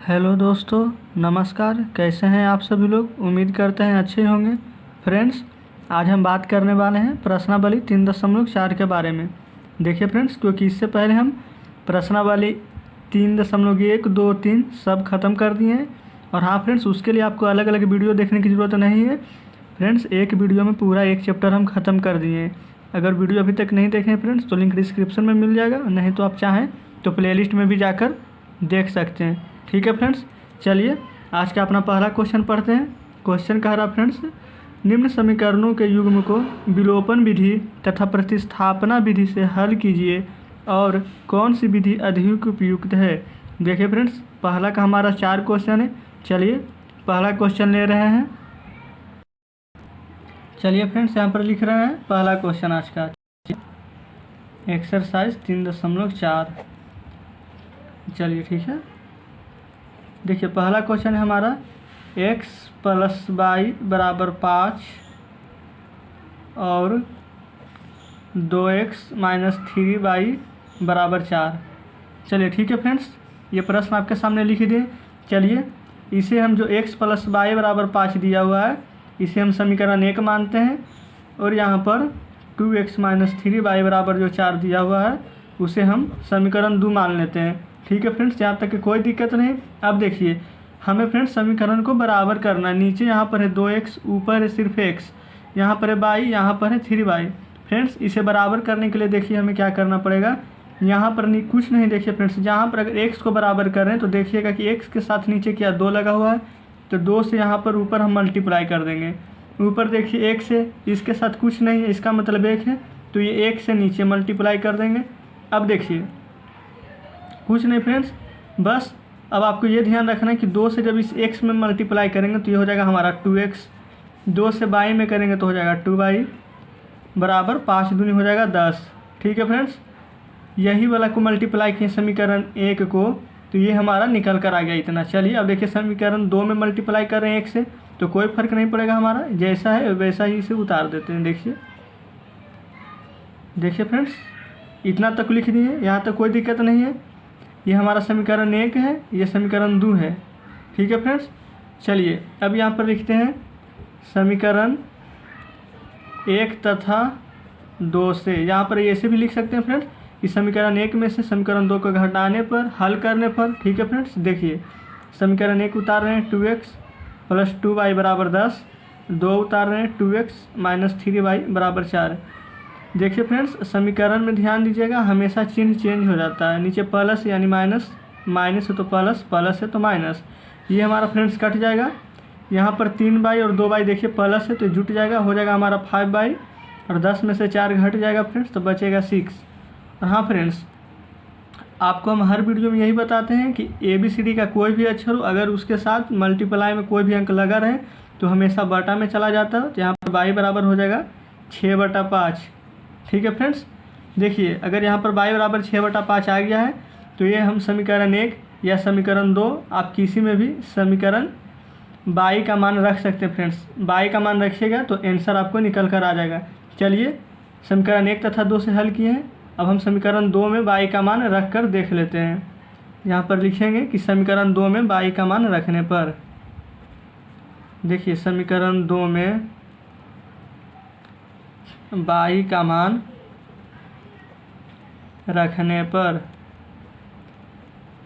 Hello दोस्तों, नमस्कार। कैसे हैं आप सभी लोग? उम्मीद करते हैं अच्छे होंगे। फ्रेंड्स, आज हम बात करने वाले हैं प्रश्नावली 3.4 के बारे में। देखिए फ्रेंड्स, क्योंकि इससे पहले हम प्रश्नावली 3.1, 2, 3 सब खत्म कर दिए हैं। और हाँ फ्रेंड्स, उसके लिए आपको अलग अलग वीडियो देखने की ज़रूरत नहीं है। फ्रेंड्स, एक वीडियो में पूरा एक चैप्टर हम ख़त्म कर दिए हैं। अगर वीडियो अभी तक नहीं देखें फ्रेंड्स तो लिंक डिस्क्रिप्शन में मिल जाएगा, नहीं तो आप चाहें तो प्लेलिस्ट में भी जाकर देख सकते हैं। ठीक है फ्रेंड्स, चलिए आज का अपना पहला क्वेश्चन पढ़ते हैं। क्वेश्चन कह रहा फ्रेंड्स, निम्न समीकरणों के युग्म को विलोपन विधि तथा प्रतिस्थापना विधि से हल कीजिए और कौन सी विधि अधिक उपयुक्त है। देखिए फ्रेंड्स, पहला का हमारा 4 क्वेश्चन है। चलिए पहला क्वेश्चन ले रहे हैं। चलिए फ्रेंड्स, यहाँ पर लिख रहे हैं पहला क्वेश्चन आज का एक्सरसाइज 3.4। चलिए ठीक है, देखिए पहला क्वेश्चन है हमारा x + y = 5 और 2x - 3y = 4। चलिए ठीक है फ्रेंड्स, ये प्रश्न आपके सामने लिख दिए। चलिए इसे हम जो x + y = 5 दिया हुआ है इसे हम समीकरण 1 मानते हैं, और यहाँ पर 2x - 3y = जो 4 दिया हुआ है उसे हम समीकरण 2 मान लेते हैं। ठीक है फ्रेंड्स, यहाँ तक कि कोई दिक्कत नहीं। अब देखिए हमें फ्रेंड्स समीकरण को बराबर करना है। नीचे यहाँ पर है 2x, ऊपर है सिर्फ x, यहाँ पर है y, यहाँ पर है 3y। फ्रेंड्स, इसे बराबर करने के लिए देखिए हमें क्या करना पड़ेगा। यहाँ पर नहीं, कुछ नहीं। देखिए फ्रेंड्स, जहाँ पर अगर x को बराबर कर रहे हैं तो देखिएगा कि x के साथ नीचे क्या 2 लगा हुआ है, तो 2 से यहाँ पर ऊपर हम मल्टीप्लाई कर देंगे। ऊपर देखिए 1 से, इसके साथ कुछ नहीं है, इसका मतलब 1 है, तो ये 1 से नीचे मल्टीप्लाई कर देंगे। अब देखिए कुछ नहीं फ्रेंड्स, बस अब आपको ये ध्यान रखना है कि 2 से जब इस x में मल्टीप्लाई करेंगे तो ये हो जाएगा हमारा 2x, 2 से y में करेंगे तो हो जाएगा 2y बराबर 5 दूनी हो जाएगा 10। ठीक है फ्रेंड्स, यही वाला को मल्टीप्लाई किए समीकरण 1 को, तो ये हमारा निकल कर आ गया इतना। चलिए अब देखिए समीकरण 2 में मल्टीप्लाई कर रहे हैं 1 से, तो कोई फ़र्क नहीं पड़ेगा, हमारा जैसा है वैसा ही इसे उतार देते हैं। देखिए फ्रेंड्स, इतना तक लिख दिए, यहाँ तक कोई दिक्कत नहीं है। ये हमारा समीकरण 1 है, ये समीकरण 2 है। ठीक है फ्रेंड्स, चलिए अब यहाँ पर लिखते हैं समीकरण 1 तथा 2 से। यहाँ पर ऐसे भी लिख सकते हैं फ्रेंड्स, इस समीकरण 1 में से समीकरण 2 को घटाने पर, हल करने पर। ठीक है फ्रेंड्स, देखिए समीकरण 1 उतार रहे हैं 2x + 2y = 10, 2 उतार रहे हैं 2x - 3y = 4। देखिए फ्रेंड्स, समीकरण में ध्यान दीजिएगा, हमेशा चिन्ह चेंज हो जाता है। नीचे प्लस यानी माइनस, माइनस है तो प्लस, प्लस है तो माइनस। ये हमारा फ्रेंड्स कट जाएगा। यहाँ पर 3y और 2y देखिए प्लस है तो जुट जाएगा, हो जाएगा हमारा 5y, और 10 में से 4 घट जाएगा फ्रेंड्स तो बचेगा 6। और हाँ फ्रेंड्स, आपको हम हर वीडियो में यही बताते हैं कि ABCD का कोई भी अक्षर हो, अगर उसके साथ मल्टीप्लाई में कोई भी अंक लगा रहे तो हमेशा बटा में चला जाता है। तो यहाँ पर y बराबर हो जाएगा 6/5। ठीक है फ्रेंड्स, देखिए अगर यहाँ पर y बराबर 6/5 आ गया है तो ये हम समीकरण 1 या समीकरण 2, आप किसी में भी समीकरण y का मान रख सकते हैं। फ्रेंड्स, y का मान रखिएगा तो आंसर आपको निकल कर आ जाएगा। चलिए समीकरण 1 तथा 2 से हल किए हैं, अब हम समीकरण 2 में y का मान रख कर देख लेते हैं। यहाँ पर लिखेंगे कि समीकरण 2 में y का मान रखने पर, देखिए समीकरण 2 में y का मान रखने पर,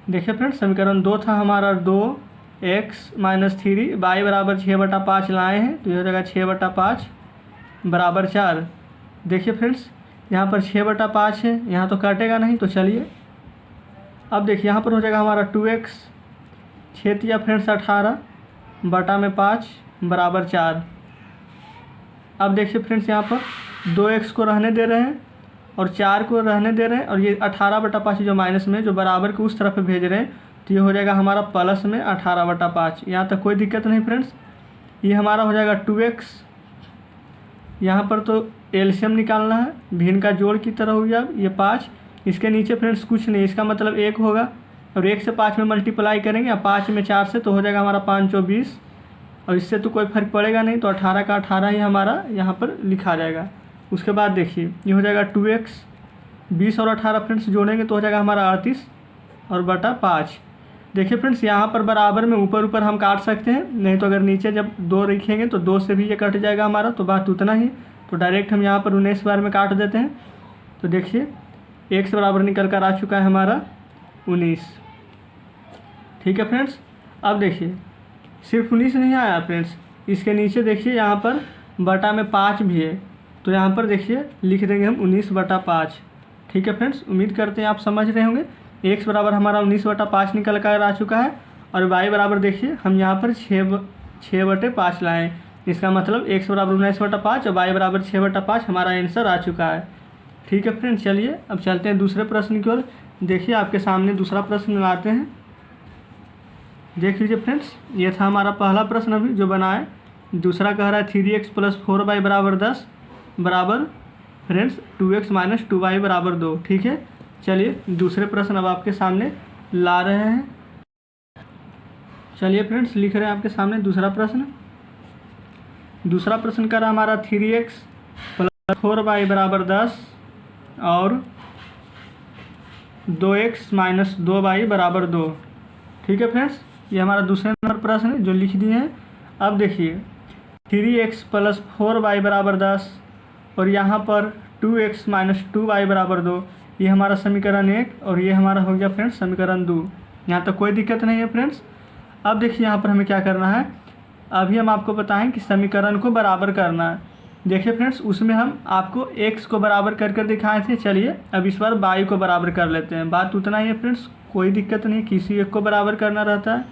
देखिए फ्रेंड्स समीकरण 2 था हमारा 2x - 3y = 6/5 लाए हैं, तो ये हो जाएगा 6/5 = 4। देखिए फ्रेंड्स, यहाँ पर 6/5 है, यहाँ तो काटेगा नहीं, तो चलिए अब देखिए यहाँ पर हो जाएगा हमारा 2x, 6 या फ्रेंड्स 18 बटा में 5 = 4। अब देखिए फ्रेंड्स, यहाँ पर 2x को रहने दे रहे हैं और 4 को रहने दे रहे हैं, और ये 18/5 जो माइनस में जो बराबर के उस तरफ भेज रहे हैं, तो ये हो जाएगा हमारा प्लस में 18/5। यहाँ तक कोई दिक्कत नहीं फ्रेंड्स। ये हमारा हो जाएगा 2x, यहाँ पर तो एलसीएम निकालना है, भिन्न का जोड़ की तरह हो गया। ये 5, इसके नीचे फ्रेंड्स कुछ नहीं, इसका मतलब 1 होगा, और 1 से 5 में मल्टीप्लाई करेंगे, या 5 में 4 से, तो हो जाएगा हमारा 5 × 20, और इससे तो कोई फर्क पड़ेगा नहीं, तो 18 का 18 ही हमारा यहाँ पर लिखा जाएगा। उसके बाद देखिए ये हो जाएगा 2x, 20 और 18 फ्रेंड्स जोड़ेंगे तो हो जाएगा हमारा 38 और बटा 5। देखिए फ्रेंड्स, यहाँ पर बराबर में ऊपर ऊपर हम काट सकते हैं, नहीं तो अगर नीचे जब 2 लिखेंगे तो 2 से भी ये कट जाएगा हमारा, तो बात उतना ही। तो डायरेक्ट हम यहाँ पर 19 बार में काट देते हैं। तो देखिए x बराबर निकल कर आ चुका है हमारा 19। ठीक है फ्रेंड्स, अब देखिए सिर्फ 19 नहीं आया फ्रेंड्स, इसके नीचे देखिए यहाँ पर बटा में 5 भी है, तो यहाँ पर देखिए लिख देंगे हम 19/5। ठीक है फ्रेंड्स, उम्मीद करते हैं आप समझ रहे होंगे। x बराबर हमारा 19/5 निकल कर आ चुका है, और y बराबर देखिए हम यहाँ पर 6/5 लाएँ, इसका मतलब x बराबर 19/5 और y बराबर 6/5 हमारा आंसर आ चुका है। ठीक है फ्रेंड्स, चलिए अब चलते हैं दूसरे प्रश्न की ओर। देखिए आपके सामने दूसरा प्रश्न लाते हैं, देख लीजिए फ्रेंड्स। ये था हमारा पहला प्रश्न अभी जो बना है। दूसरा कह रहा है 3x + 4y = 10 बराबर फ्रेंड्स 2x - 2y = 2। ठीक है, चलिए दूसरे प्रश्न अब आपके सामने ला रहे हैं। चलिए फ्रेंड्स, लिख रहे हैं आपके सामने दूसरा प्रश्न। दूसरा प्रश्न कर रहा हमारा 3x + 4y = 10 और 2x - 2y = 2। ठीक है फ्रेंड्स, ये हमारा दूसरे नंबर प्रश्न है जो लिख दिए हैं। अब देखिए 3x + 4y = 10 और यहाँ पर 2x - 2y = 2, ये हमारा समीकरण 1 और ये हमारा हो गया फ्रेंड्स समीकरण 2। यहाँ तक कोई दिक्कत नहीं है फ्रेंड्स। अब देखिए यहाँ पर हमें क्या करना है, अभी हम आपको बताएं कि समीकरण को बराबर करना है। देखिए फ्रेंड्स, उसमें हम आपको x को बराबर कर कर दिखाए थे। चलिए अब इस बार y को बराबर कर लेते हैं, बात उतना ही है फ्रेंड्स, कोई दिक्कत नहीं, किसी एक को बराबर करना रहता है।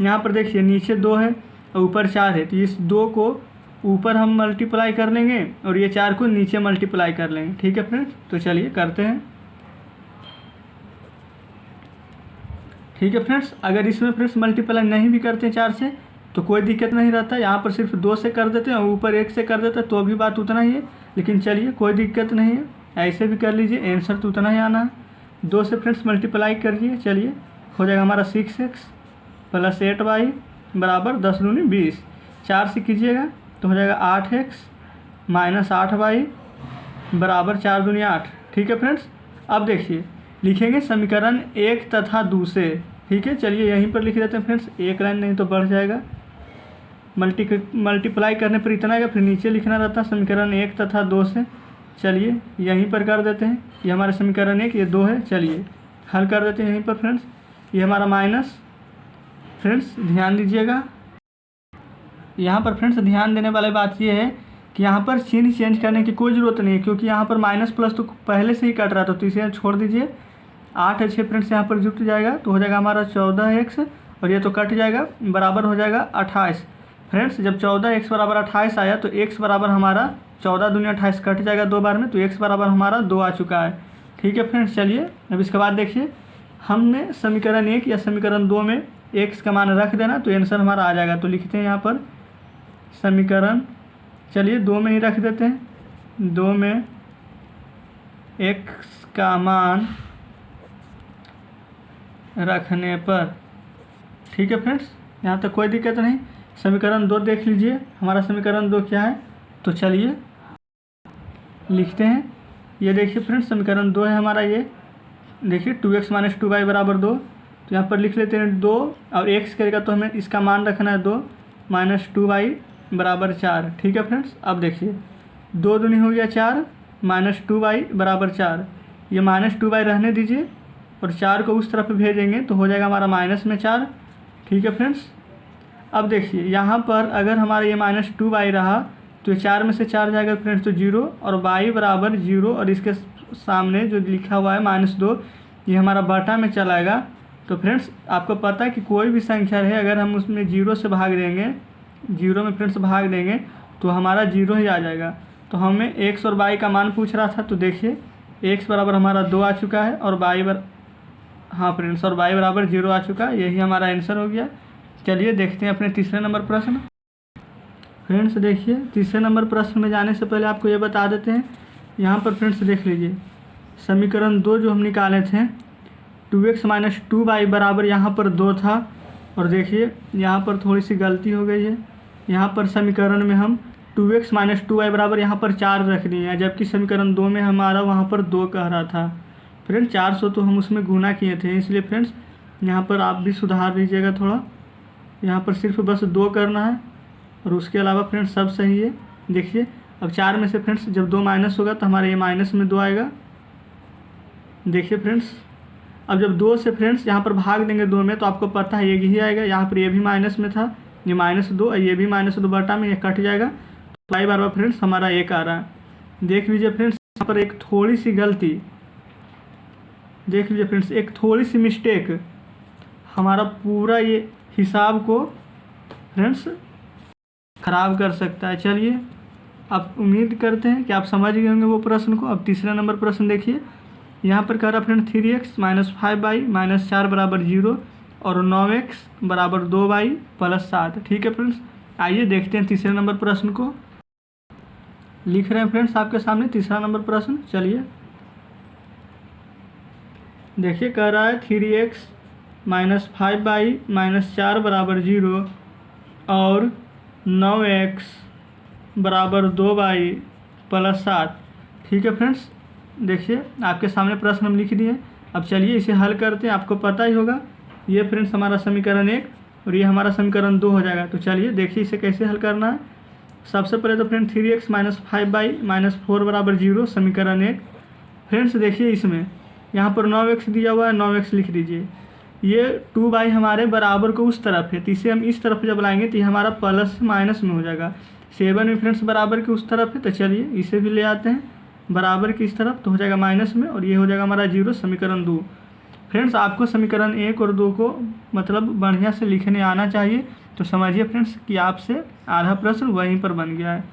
यहाँ पर देखिए नीचे 2 है और ऊपर 4 है, तो इस 2 को ऊपर हम मल्टीप्लाई कर लेंगे और ये 4 को नीचे मल्टीप्लाई कर लेंगे। ठीक है फ्रेंड्स, तो चलिए करते हैं। ठीक है फ्रेंड्स, अगर इसमें फ्रेंड्स मल्टीप्लाई नहीं भी करते हैं 4 से तो कोई दिक्कत नहीं रहता, यहाँ पर सिर्फ 2 से कर देते हैं और ऊपर 1 से कर देते हैं तो भी बात उतना ही है। लेकिन चलिए कोई दिक्कत नहीं है, ऐसे भी कर लीजिए, आंसर तो उतना ही आना है। 2 से फ्रेंड्स मल्टीप्लाई करिए, चलिए हो जाएगा हमारा 6x + 8y = 10 दूनी 20। 4 से कीजिएगा तो हो जाएगा 8x - 8y = 4 दूनी 8। ठीक है फ्रेंड्स, अब देखिए लिखेंगे समीकरण 1 तथा 2 से। ठीक है, चलिए यहीं पर लिख देते हैं फ्रेंड्स, एक लाइन नहीं तो बढ़ जाएगा, मल्टीप्लाई करने पर इतना आएगा, फिर नीचे लिखना रहता है समीकरण 1 तथा 2 से। चलिए यहीं पर कर देते हैं, ये हमारा समीकरण 1 ये 2 है, चलिए हल कर देते हैं यहीं पर फ्रेंड्स। ये हमारा माइनस, फ्रेंड्स ध्यान दीजिएगा यहाँ पर फ्रेंड्स, ध्यान देने वाली बात ये है कि यहाँ पर चिन्ह चेंज करने की कोई ज़रूरत नहीं है, क्योंकि यहाँ पर माइनस प्लस तो पहले से ही कट रहा था, तो इसे छोड़ दीजिए। 8 है 6 फ्रेंड्स यहाँ पर जुट जाएगा तो हो जाएगा हमारा 14x और ये तो कट जाएगा, बराबर हो जाएगा 28। फ्रेंड्स जब 14x = 28 आया तो x बराबर हमारा 14 दूनी 28 कट जाएगा 2 बार में, तो x बराबर हमारा 2 आ चुका है। ठीक है फ्रेंड्स, चलिए अब इसके बाद देखिए हमने समीकरण 1 या समीकरण 2 में x का मान रख देना तो आंसर हमारा आ जाएगा। तो लिखते हैं यहाँ पर समीकरण, चलिए 2 में ही रख देते हैं, 2 में x का मान रखने पर। ठीक है फ्रेंड्स, यहाँ तक कोई दिक्कत नहीं। समीकरण 2 देख लीजिए, हमारा समीकरण 2 क्या है, तो चलिए लिखते हैं। ये देखिए फ्रेंड्स समीकरण 2 है हमारा, ये देखिए 2x - 2y = 2, तो यहाँ पर लिख लेते हैं 2 और x करेगा तो हमें इसका मान रखना है 2 - 2y = 4। ठीक है फ्रेंड्स, अब देखिए 2 दूनी हो गया 4 - 2y = 4, ये -2y रहने दीजिए और 4 को उस तरफ भेजेंगे तो हो जाएगा हमारा -4। ठीक है फ्रेंड्स, अब देखिए यहाँ पर अगर हमारा ये -2y रहा तो 4 में से 4 जाएगा फ्रेंड्स तो 0 और y बराबर 0 और इसके सामने जो लिखा हुआ है -2 ये हमारा बटा में चलाएगा। तो फ्रेंड्स आपको पता है कि कोई भी संख्या है अगर हम उसमें 0 से भाग देंगे, 0 में फ्रेंड्स भाग देंगे तो हमारा 0 ही आ जाएगा। तो हमें x और y का मान पूछ रहा था, तो देखिए x बराबर हमारा 2 आ चुका है और हाँ फ्रेंड्स और y बराबर 0 आ चुका है, यही हमारा आंसर हो गया। चलिए देखते हैं अपने तीसरे नंबर प्रश्न। फ्रेंड्स देखिए तीसरे नंबर प्रश्न में जाने से पहले आपको ये बता देते हैं, यहाँ पर फ्रेंड्स देख लीजिए समीकरण 2 जो हम निकाले थे 2x - 2y बराबर यहाँ पर 2 था, और देखिए यहाँ पर थोड़ी सी गलती हो गई है, यहाँ पर समीकरण में हम 2x - 2y बराबर यहाँ पर 4 रख दिए हैं, जबकि समीकरण 2 में हमारा वहाँ पर 2 कह रहा था। फ्रेंड्स 400 तो हम उसमें गुना किए थे, इसलिए फ्रेंड्स यहाँ पर आप भी सुधार लीजिएगा थोड़ा। यहाँ पर सिर्फ बस 2 करना है और उसके अलावा फ्रेंड्स सब सही है। देखिए अब 4 में से फ्रेंड्स जब 2 माइनस होगा तो हमारा ये माइनस में 2 आएगा। देखिए फ्रेंड्स अब जब 2 से फ्रेंड्स यहाँ पर भाग देंगे 2 में तो आपको पता है ये ही आएगा। यहाँ पर ये भी माइनस में था, ये -2, ये भी -2 बटा में ये कट जाएगा तो y बार फ्रेंड्स हमारा 1 आ रहा है। देख लीजिए फ्रेंड्स यहाँ पर एक थोड़ी सी गलती, देख लीजिए फ्रेंड्स एक थोड़ी सी मिस्टेक हमारा पूरा ये हिसाब को फ्रेंड्स ख़राब कर सकता है। चलिए अब उम्मीद करते हैं कि आप समझ गए होंगे वो प्रश्न को। अब तीसरा नंबर प्रश्न देखिए, यहाँ पर कह रहा फ्रेंड 3x - 5y - 4 = 0 और 9x = 2y + 7। ठीक है फ्रेंड्स, आइए देखते हैं तीसरे नंबर प्रश्न को। लिख रहे हैं फ्रेंड्स आपके सामने तीसरा नंबर प्रश्न। चलिए देखिए कह रहा है 3x - 5y - 4 = 0 और 9x = 2y + 7। ठीक है फ्रेंड्स, देखिए आपके सामने प्रश्न हम लिख दिए। अब चलिए इसे हल करते हैं। आपको पता ही होगा ये फ्रेंड्स हमारा समीकरण 1 और ये हमारा समीकरण 2 हो जाएगा। तो चलिए देखिए इसे कैसे हल करना है। सबसे पहले तो फ्रेंड 3x - 5y - 4 = 0 समीकरण 1। फ्रेंड्स देखिए इसमें यहाँ पर 9x दिया हुआ है, 9x लिख दीजिए। ये 2y हमारे बराबर को उस तरफ है तो इसे हम इस तरफ जब लाएंगे तो ये हमारा प्लस माइनस में हो जाएगा। 7 भी फ्रेंड्स बराबर के उस तरफ है तो चलिए इसे भी ले आते हैं बराबर की इस तरफ तो हो जाएगा माइनस में और ये हो जाएगा हमारा 0 समीकरण 2। फ्रेंड्स आपको समीकरण 1 और 2 को मतलब बढ़िया से लिखने आना चाहिए। तो समझिए फ्रेंड्स कि आपसे आधा प्रश्न वहीं पर बन गया है।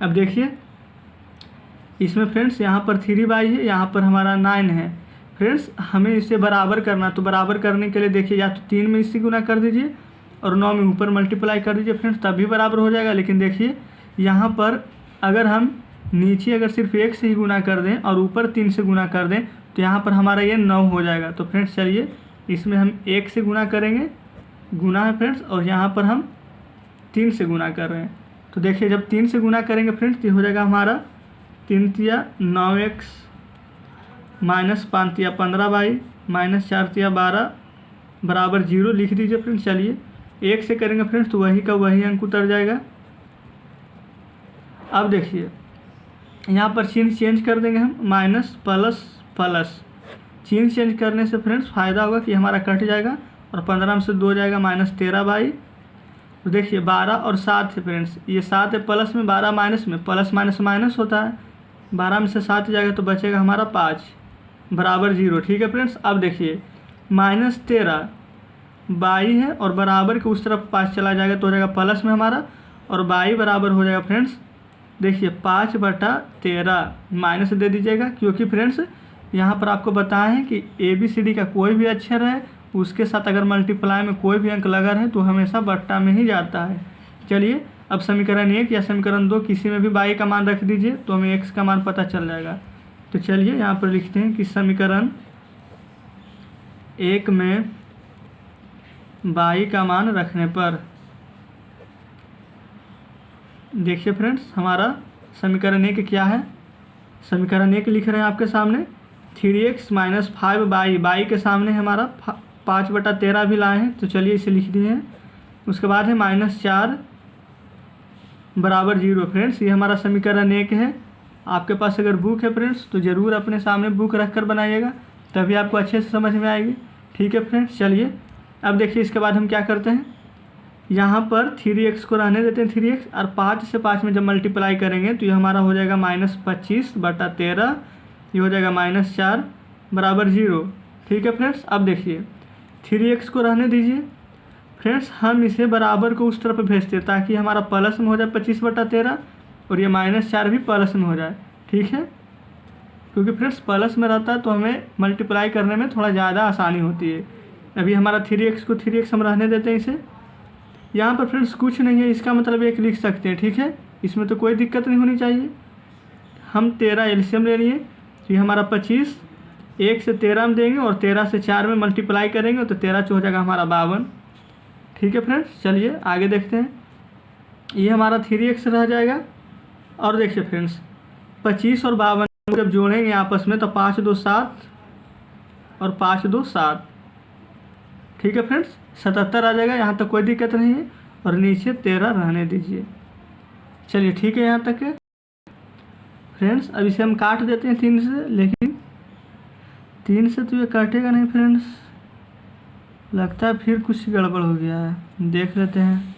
अब देखिए इसमें फ्रेंड्स यहाँ पर 3y है, यहाँ पर हमारा 9 है। फ्रेंड्स हमें इसे बराबर करना, तो बराबर करने के लिए देखिए या तो 3 में इसी गुना कर दीजिए और 9 में ऊपर मल्टीप्लाई कर दीजिए फ्रेंड्स, तभी बराबर हो जाएगा। लेकिन देखिए यहाँ पर अगर हम नीचे अगर सिर्फ 1 से ही गुना कर दें और ऊपर 3 से गुना कर दें तो यहाँ पर हमारा ये 9 हो जाएगा। तो फ्रेंड्स चलिए इसमें हम 1 से गुना करेंगे, गुना है फ्रेंड्स, और यहाँ पर हम 3 से गुना कर रहे हैं। तो देखिए जब 3 से गुना करेंगे फ्रेंड्स तो हो जाएगा हमारा 3 तिया 9x - 5 तिया 15y - 4 तिया 12 = 0 लिख दीजिए फ्रेंड्स। चलिए 1 से करेंगे फ्रेंड्स तो वही का वही अंक उतर जाएगा। अब देखिए यहाँ पर चिन्ह चेंज कर देंगे हम, माइनस प्लस प्लस। चिन्ह चेंज करने से फ्रेंड्स फ़ायदा होगा कि हमारा कट जाएगा और 15 में से 2 जाएगा -13y। तो देखिए 12 और 7 है फ्रेंड्स, ये 7 है प्लस में, 12 माइनस में, प्लस माइनस माइनस होता है। 12 में से 7 जाएगा तो बचेगा हमारा 5 = 0। ठीक है फ्रेंड्स, अब देखिए -13 y है और बराबर के उस तरफ 5 चला जाएगा तो हो जाएगा प्लस में हमारा, और y बराबर हो जाएगा फ्रेंड्स देखिए 5/13 माइनस दे दीजिएगा, क्योंकि फ्रेंड्स यहाँ पर आपको बताया है कि ABCD का कोई भी अक्षर है उसके साथ अगर मल्टीप्लाई में कोई भी अंक लगा रहे तो हमेशा बट्टा में ही जाता है। चलिए अब समीकरण 1 या समीकरण 2 किसी में भी y का मान रख दीजिए तो हमें x का मान पता चल जाएगा। तो चलिए यहाँ पर लिखते हैं कि समीकरण 1 में y का मान रखने पर देखिए फ्रेंड्स हमारा समीकरण 1 क्या है। समीकरण 1 लिख रहे हैं आपके सामने 3x - 5y, y के सामने हमारा 5/13 भी लाए हैं तो चलिए इसे लिख दिए हैं। उसके बाद है -4 = 0। फ्रेंड्स ये हमारा समीकरण 1 है। आपके पास अगर बुक है फ्रेंड्स तो ज़रूर अपने सामने बुक रख कर बनाइएगा, तभी आपको अच्छे से समझ में आएगी। ठीक है फ्रेंड्स, चलिए अब देखिए इसके बाद हम क्या करते हैं, यहाँ पर 3x को रहने देते हैं 3x, और 5 से 5 में जब मल्टीप्लाई करेंगे तो ये हमारा हो जाएगा -25/13, ये हो जाएगा -4 = 0। ठीक है फ्रेंड्स, अब देखिए 3x को रहने दीजिए फ्रेंड्स, हम इसे बराबर को उस तरफ भेजते हैं ताकि हमारा प्लस में हो जाए 25/13 और ये -4 भी प्लस में हो जाए। ठीक है, क्योंकि फ्रेंड्स प्लस में रहता है तो हमें मल्टीप्लाई करने में थोड़ा ज़्यादा आसानी होती है। अभी हमारा 3x को 3x हम रहने देते हैं इसे। यहाँ पर फ्रेंड्स कुछ नहीं है, इसका मतलब 1 लिख सकते हैं। ठीक है, इसमें तो कोई दिक्कत नहीं होनी चाहिए। हम 13 एलसीएम ले लिए तो ये हमारा 25, 1 से 13 में देंगे और 13 से 4 में मल्टीप्लाई करेंगे तो 13 हो जाएगा हमारा 52। ठीक है फ्रेंड्स, चलिए आगे देखते हैं। ये हमारा 3x रह जाएगा, और देखिए फ्रेंड्स 25 और 52 जब जोड़ेंगे आपस में तो 5 2 7 और 5 2 7। ठीक है फ्रेंड्स, 77 आ जाएगा, यहाँ तक कोई दिक्कत नहीं है। और नीचे 13 रहने दीजिए। चलिए ठीक है यहाँ तक है फ्रेंड्स। अब इसे हम काट देते हैं 3 से, लेकिन 3 से तो ये काटेगा नहीं फ्रेंड्स, लगता है फिर कुछ गड़बड़ हो गया है। देख लेते हैं।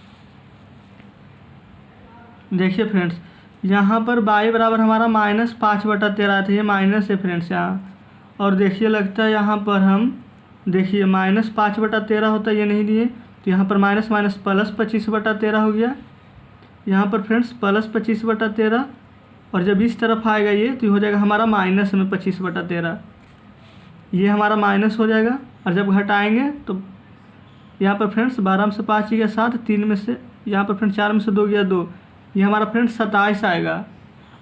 देखिए फ्रेंड्स, यहाँ पर y बराबर हमारा -5/13 था, ये माइनस है फ्रेंड्स यहाँ। और देखिए लगता है यहाँ पर हम देखिए -5/13 होता है, ये नहीं दिए, तो यहाँ पर माइनस माइनस प्लस 25/13 हो गया। यहाँ पर फ्रेंड्स प्लस 25/13, और जब इस तरफ आएगा ये तो हो जाएगा हमारा माइनस में 25/13, ये हमारा माइनस हो जाएगा। और जब घटाएंगे तो यहाँ पर फ्रेंड्स 12 में से 5 गया 7, 3 में से यहाँ पर फ्रेंड्स 4 में से 2 गया 2, ये हमारा फ्रेंड्स 27 आएगा।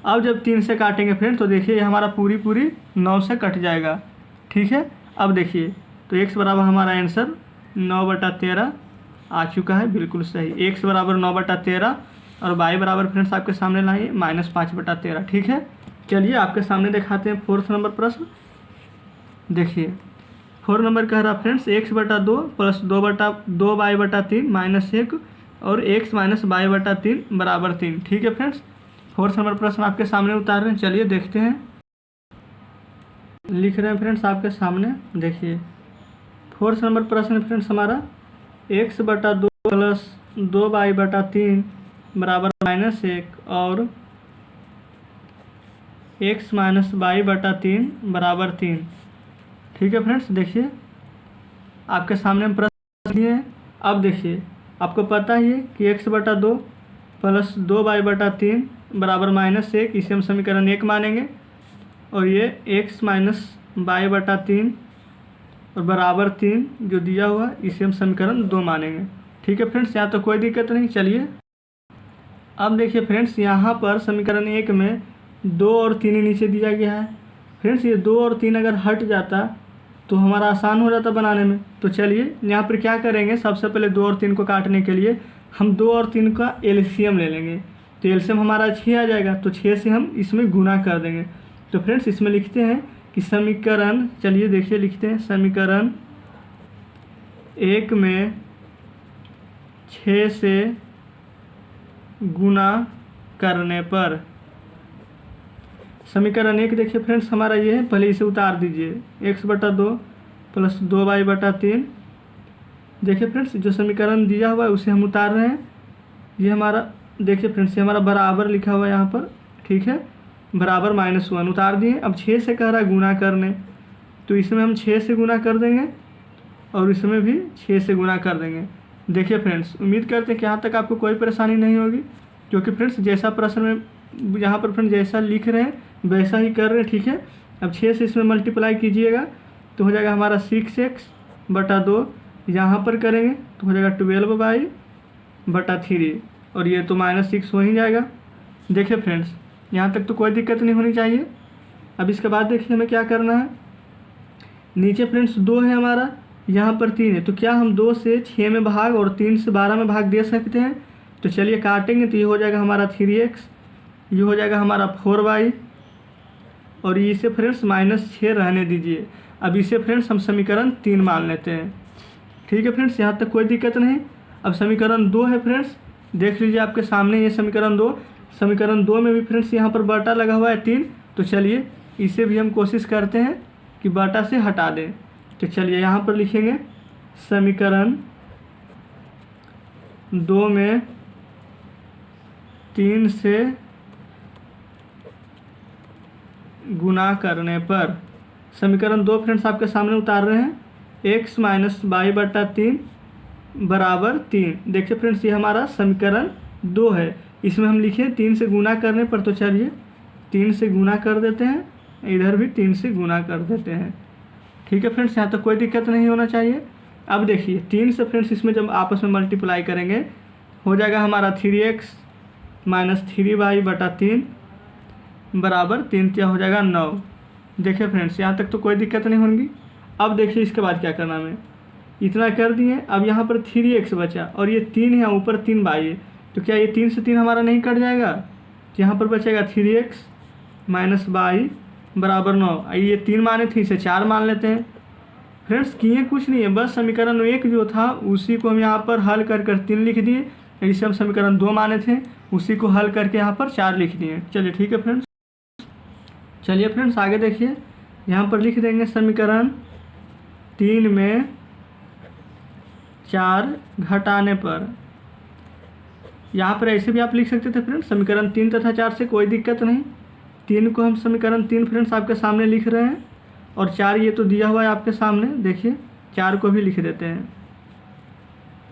अब जब 3 से काटेंगे फ्रेंड्स तो देखिए ये हमारा पूरी 9 से कट जाएगा। ठीक है, अब देखिए तो x बराबर हमारा आंसर 9/13 आ चुका है, बिल्कुल सही। x बराबर 9/13 और y बराबर फ्रेंड्स आपके सामने लाइए -5/13। ठीक है, चलिए आपके सामने दिखाते हैं 4th नंबर प्रश्न। देखिए 4 नंबर कह रहा फ्रेंड्स x/2 प्लस 2y/3 -1 और x - y/3 बराबर 3। ठीक है फ्रेंड्स, 4th नंबर प्रश्न आपके सामने उतार रहे हैं। चलिए देखते हैं, लिख रहे हैं फ्रेंड्स आपके सामने। देखिए 4th नंबर प्रश्न फ्रेंड्स हमारा x/2 प्लस 2y/3 बराबर -1 और x - y/3 बराबर 3। ठीक है फ्रेंड्स, देखिए आपके सामने प्रश्न है। अब देखिए आपको पता ही है कि x/2 प्लस 2y/3 बराबर -1, इसे हम समीकरण 1 मानेंगे। और ये x - y/3 और बराबर 3 जो दिया हुआ इसे हम समीकरण 2 मानेंगे। ठीक है फ्रेंड्स, यहाँ तो कोई दिक्कत नहीं। चलिए अब देखिए फ्रेंड्स, यहाँ पर समीकरण 1 में 2 और 3 नीचे दिया गया है। फ्रेंड्स ये 2 और 3 अगर हट जाता तो हमारा आसान हो जाता बनाने में। तो चलिए यहाँ पर क्या करेंगे, सबसे पहले 2 और 3 को काटने के लिए हम 2 और 3 का एलसीएम ले लेंगे। तो एलसीएम हमारा 6 आ जाएगा, तो 6 से हम इसमें गुना कर देंगे। तो फ्रेंड्स इसमें लिखते हैं कि समीकरण, चलिए देखिए लिखते हैं, समीकरण 1 में 6 से गुना करने पर, समीकरण 1 देखिए फ्रेंड्स हमारा ये है, पहले इसे उतार दीजिए। x/2 plus 2y/3। देखिए फ्रेंड्स जो समीकरण दिया हुआ है उसे हम उतार रहे हैं। ये हमारा देखिए फ्रेंड्स, ये हमारा बराबर लिखा हुआ है यहाँ पर। ठीक है, बराबर -1 उतार दिए। अब 6 से कह रहा है गुना करने, तो इसमें हम 6 से गुना कर देंगे और इसमें भी 6 से गुना कर देंगे। देखिए फ्रेंड्स, उम्मीद करते हैं कि यहाँ तक आपको कोई परेशानी नहीं होगी, क्योंकि फ्रेंड्स जैसा प्रश्न में यहाँ पर फ्रेंड्स जैसा लिख रहे हैं वैसा ही कर रहे हैं। ठीक है, अब 6 से इसमें मल्टीप्लाई कीजिएगा तो हो जाएगा हमारा 6x/2, यहाँ पर करेंगे तो हो जाएगा 12y/3, और ये तो -6 हो ही जाएगा। देखिए फ्रेंड्स यहाँ तक तो कोई दिक्कत नहीं होनी चाहिए। अब इसके बाद देखिए हमें क्या करना है। नीचे फ्रेंड्स 2 है हमारा, यहाँ पर 3 है, तो क्या हम 2 से 6 में भाग और 3 से 12 में भाग दे सकते हैं? तो चलिए काटेंगे तो ये हो जाएगा हमारा 3x, ये हो जाएगा हमारा 4y, और इसे फ्रेंड्स -6 रहने दीजिए। अब इसे फ्रेंड्स हम समीकरण 3 मान लेते हैं। ठीक है फ्रेंड्स, यहाँ तक कोई दिक्कत नहीं। अब समीकरण 2 है फ्रेंड्स, देख लीजिए आपके सामने ये समीकरण 2। समीकरण 2 में भी फ्रेंड्स यहाँ पर बटा लगा हुआ है 3, तो चलिए इसे भी हम कोशिश करते हैं कि बटा से हटा दें। तो चलिए यहाँ पर लिखेंगे समीकरण 2 में 3 से गुना करने पर, समीकरण 2 फ्रेंड्स आपके सामने उतार रहे हैं, x - y/3 बराबर 3। देखिए फ्रेंड्स ये हमारा समीकरण 2 है, इसमें हम लिखे 3 से गुना करने पर, तो चलिए 3 से गुना कर देते हैं, इधर भी 3 से गुना कर देते हैं। ठीक है फ्रेंड्स, यहाँ तक कोई दिक्कत नहीं होना चाहिए। अब देखिए 3 से फ्रेंड्स इसमें जब आपस में मल्टीप्लाई करेंगे हो जाएगा हमारा 3x - 3y/3 बराबर 3 क्या हो जाएगा 9। देखिए फ्रेंड्स यहाँ तक तो कोई दिक्कत नहीं होगी। अब देखिए इसके बाद क्या करना है, इतना कर दिए। अब यहाँ पर 3x बचा और ये 3 है, ऊपर 3y है, तो क्या ये 3 से 3 हमारा नहीं कट जाएगा? तो यहाँ पर बचेगा 3x - y बराबर 9। ये 3 माने थे, इसे 4 मान लेते हैं। फ्रेंड्स किए कुछ नहीं है, बस समीकरण 1 जो था उसी को हम यहाँ पर हल कर 3 लिख दिए। जिसे हम समीकरण 2 माने थे उसी को हल करके यहाँ पर 4 लिख दिए। चलिए ठीक है फ्रेंड्स। चलिए फ्रेंड्स आगे देखिए, यहाँ पर लिख देंगे समीकरण 3 में 4 घटाने पर। यहाँ पर ऐसे भी आप लिख सकते थे फ्रेंड्स, समीकरण 3 तथा 4 से कोई दिक्कत नहीं। 3 को हम समीकरण 3 फ्रेंड्स आपके सामने लिख रहे हैं, और 4 ये तो दिया हुआ है आपके सामने, देखिए 4 को भी लिख देते हैं।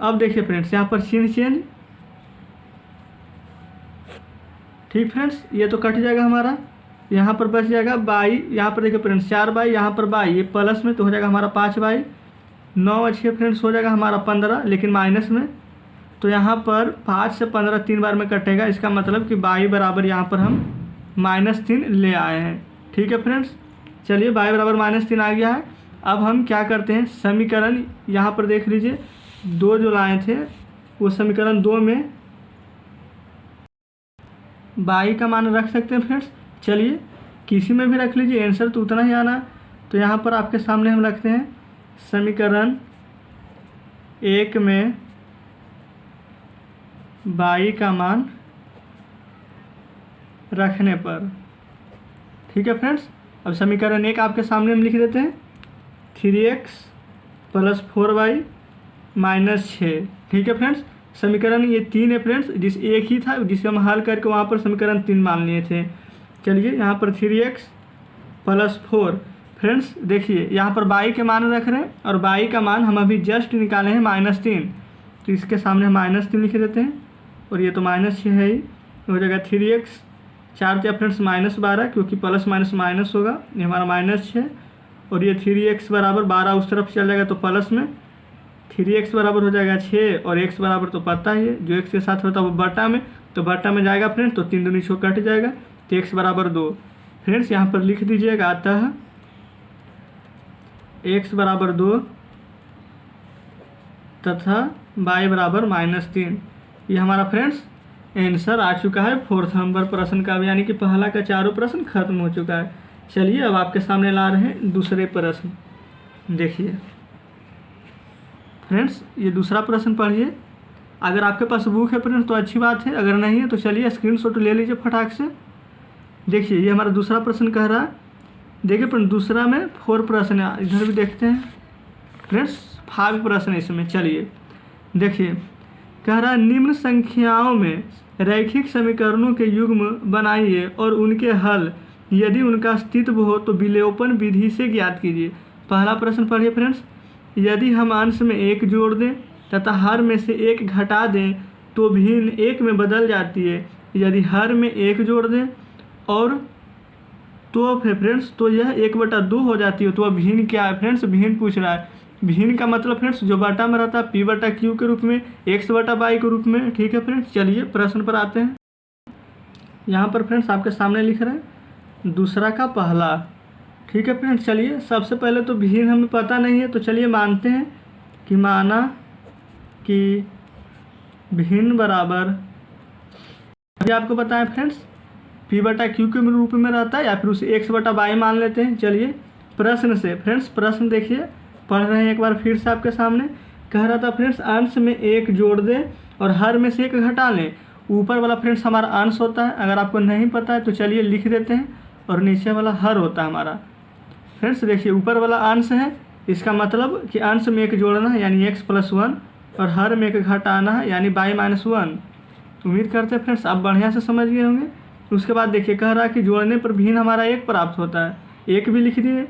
अब देखिए फ्रेंड्स यहाँ पर चिन्ह चेंज, ठीक फ्रेंड्स, ये तो कट जाएगा हमारा, यहाँ पर बच जाएगा बाई। यहाँ पर देखिए फ्रेंड्स 4 बाई, यहाँ पर बाई, ये प्लस में तो हो जाएगा हमारा 5 बाई। 9 अच्छे फ्रेंड्स हो जाएगा हमारा 15, लेकिन माइनस में, तो यहाँ पर 5 से 15 3 बार में कटेगा। इसका मतलब कि बाई बराबर यहाँ पर हम -3 ले आए हैं। ठीक है फ्रेंड्स, चलिए बाई बराबर -3 आ गया है। अब हम क्या करते हैं, समीकरण यहाँ पर देख लीजिए 2 जो लाए थे वो समीकरण 2 में बाई का मान रख सकते हैं फ्रेंड्स। चलिए किसी में भी रख लीजिए, आंसर तो उतना ही आना। तो यहाँ पर आपके सामने हम रखते हैं समीकरण 1 में बाई का मान रखने पर। ठीक है फ्रेंड्स, अब समीकरण 1 आपके सामने हम लिख देते हैं 3x + 4y - 6। ठीक है फ्रेंड्स, समीकरण ये 3 है फ्रेंड्स, जिस एक ही था जिसे हम हल करके वहाँ पर समीकरण 3 मान लिए थे। चलिए यहाँ पर 3x + 4 फ्रेंड्स, देखिए यहाँ पर बाई के मान रख रहे हैं, और बाई का मान हम अभी जस्ट निकाले हैं -3, तो इसके सामने हम -3 लिख देते हैं, और ये तो -6 है ही, हो जाएगा 3x 4 क्या फ्रेंड्स -12, क्योंकि प्लस माइनस माइनस होगा, ये हमारा -6, और ये 3x बराबर 12 उस तरफ चल जाएगा तो प्लस में 3x बराबर हो जाएगा 6, और x बराबर तो पता ही है, जो x के साथ होता है वो बटा में, तो बटा में जाएगा फ्रेंड्स, तो 3 दूनी 6 कट जाएगा, तो x बराबर 2। फ्रेंड्स यहाँ पर लिख दीजिएगा, अतः x बराबर 2 तथा y बराबर -3। ये हमारा फ्रेंड्स आंसर आ चुका है 4th नंबर प्रश्न का, यानी कि पहला का 4 प्रश्न खत्म हो चुका है। चलिए अब आपके सामने ला रहे हैं दूसरे प्रश्न। देखिए फ्रेंड्स, ये दूसरा प्रश्न पढ़िए। अगर आपके पास बुक है फ्रेंड्स तो अच्छी बात है, अगर नहीं है तो चलिए स्क्रीनशॉट ले लीजिए फटाक से। देखिए ये हमारा दूसरा प्रश्न कह रहा है, देखिए फ्रेंड दूसरा में 4 प्रश्न है, इधर भी देखते हैं फ्रेंड्स 5 प्रश्न है इसमें। चलिए देखिए कह रहा है, निम्न संख्याओं में रैखिक समीकरणों के युग्म बनाइए और उनके हल यदि उनका अस्तित्व हो तो विलोपन विधि से ज्ञात कीजिए। पहला प्रश्न पढ़िए फ्रेंड्स, यदि हम अंश में 1 जोड़ दें तथा हर में से 1 घटा दें तो भिन्न 1 में बदल जाती है। यदि हर में 1 जोड़ दें और तो फिर फ्रेंड्स तो यह 1/2 हो जाती है। तो अब भिन्न क्या है फ्रेंड्स, भिन्न पूछ रहा है। भिन्न का मतलब फ्रेंड्स जो बटा में रहता है p/q के रूप में, x/y के रूप में। ठीक है फ्रेंड्स, चलिए प्रश्न पर आते हैं। यहाँ पर फ्रेंड्स आपके सामने लिख रहे हैं दूसरा का पहला। ठीक है फ्रेंड्स, चलिए सबसे पहले तो भिन्न हमें पता नहीं है, तो चलिए मानते हैं कि माना कि भिन्न बराबर, अभी आपको पता है फ्रेंड्स p/q के रूप में रहता है, या फिर उसे x/y मान लेते हैं। चलिए प्रश्न से फ्रेंड्स, प्रश्न देखिए पढ़ रहे हैं एक बार फिर से आपके सामने। कह रहा था फ्रेंड्स अंश में 1 जोड़ दें और हर में से 1 घटा लें। ऊपर वाला फ्रेंड्स हमारा अंश होता है, अगर आपको नहीं पता है तो चलिए लिख देते हैं, और नीचे वाला हर होता है हमारा। फ्रेंड्स देखिए ऊपर वाला अंश है, इसका मतलब कि अंश में 1 जोड़ना है यानी x + 1, और हर में 1 घटाना है यानी y - 1। उम्मीद करते हैं फ्रेंड्स आप बढ़िया से समझ गए होंगे। उसके बाद देखिए कह रहा है कि जोड़ने पर भिन्न हमारा 1 प्राप्त होता है, 1 भी लिख दिए।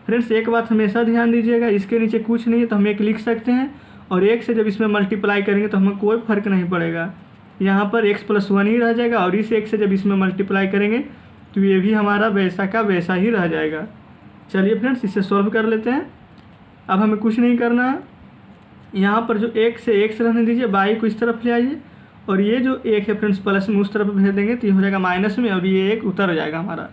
फ्रेंड्स एक बात हमेशा ध्यान दीजिएगा, इसके नीचे कुछ नहीं है तो हम 1 लिख सकते हैं, और 1 से जब इसमें मल्टीप्लाई करेंगे तो हमें कोई फ़र्क नहीं पड़ेगा, यहाँ पर x + 1 ही रह जाएगा, और इस 1 से जब इसमें मल्टीप्लाई करेंगे तो ये भी हमारा वैसा का वैसा ही रह जाएगा। चलिए फ्रेंड्स इसे सॉल्व कर लेते हैं। अब हमें कुछ नहीं करना है, यहाँ पर जो 1 से 1 से रहने दीजिए, y को इस तरफ ले आइए, और ये जो 1 है फ्रेंड्स प्लस में उस तरफ भेज देंगे तो ये हो जाएगा माइनस में, और ये 1 उतर जाएगा हमारा।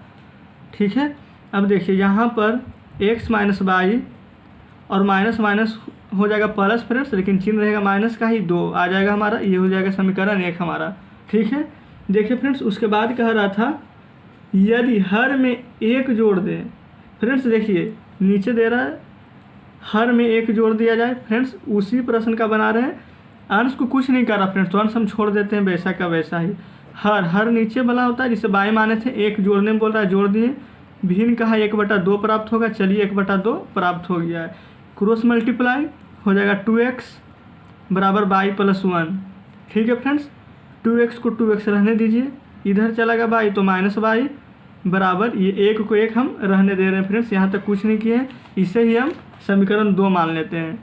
ठीक है, अब देखिए यहाँ पर x - y और माइनस माइनस हो जाएगा प्लस फ्रेंड्स, लेकिन चिन्ह रहेगा माइनस का ही, 2 आ जाएगा हमारा, ये हो जाएगा समीकरण 1 हमारा। ठीक है, देखिए फ्रेंड्स उसके बाद कह रहा था यदि हर में 1 जोड़ दें। फ्रेंड्स देखिए नीचे दे रहा है हर में 1 जोड़ दिया जाए। फ्रेंड्स उसी प्रश्न का बना रहे हैं, अंश को कुछ नहीं कर रहा फ्रेंड्स, तो अंश हम छोड़ देते हैं वैसा का वैसा ही। हर नीचे वाला होता है, जिसे बाएं माने थे 1 जोड़ने में बोल रहा है, जोड़ दिए। भिन्न कहा 1/2 प्राप्त होगा, चलिए 1/2 प्राप्त हो गया है। क्रॉस मल्टीप्लाई हो जाएगा 2x बराबर y + 1। ठीक है फ्रेंड्स, 2x को 2x रहने दीजिए, इधर चला गया y तो -y बराबर ये 1 को 1 हम रहने दे रहे हैं। फ्रेंड्स यहाँ तक कुछ नहीं किए हैं, इसे ही हम समीकरण 2 मान लेते हैं।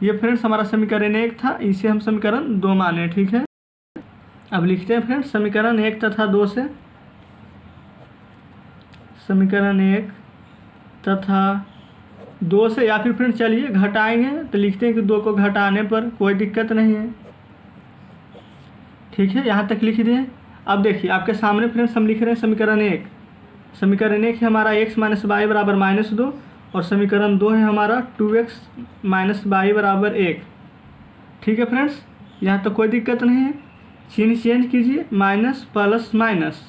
ये फ्रेंड्स हमारा समीकरण 1 था, इसे हम समीकरण 2 माने। ठीक है, अब लिखते हैं फ्रेंड्स समीकरण 1 तथा 2 से। समीकरण 1 तथा 2 से, या फिर फ्रेंड्स चलिए घटाएंगे तो लिखते हैं कि 2 को घटाने पर कोई दिक्कत नहीं है। ठीक है, यहाँ तक लिख दिए। अब देखिए आपके सामने फ्रेंड्स हम लिख रहे हैं समीकरण 1। समीकरण 1 है हमारा x - y बराबर -2 और समीकरण 2 है हमारा 2x - y बराबर 1। ठीक है फ्रेंड्स, यहाँ तो कोई दिक्कत नहीं है। चिन्ह चेंज कीजिए, माइनस प्लस माइनस,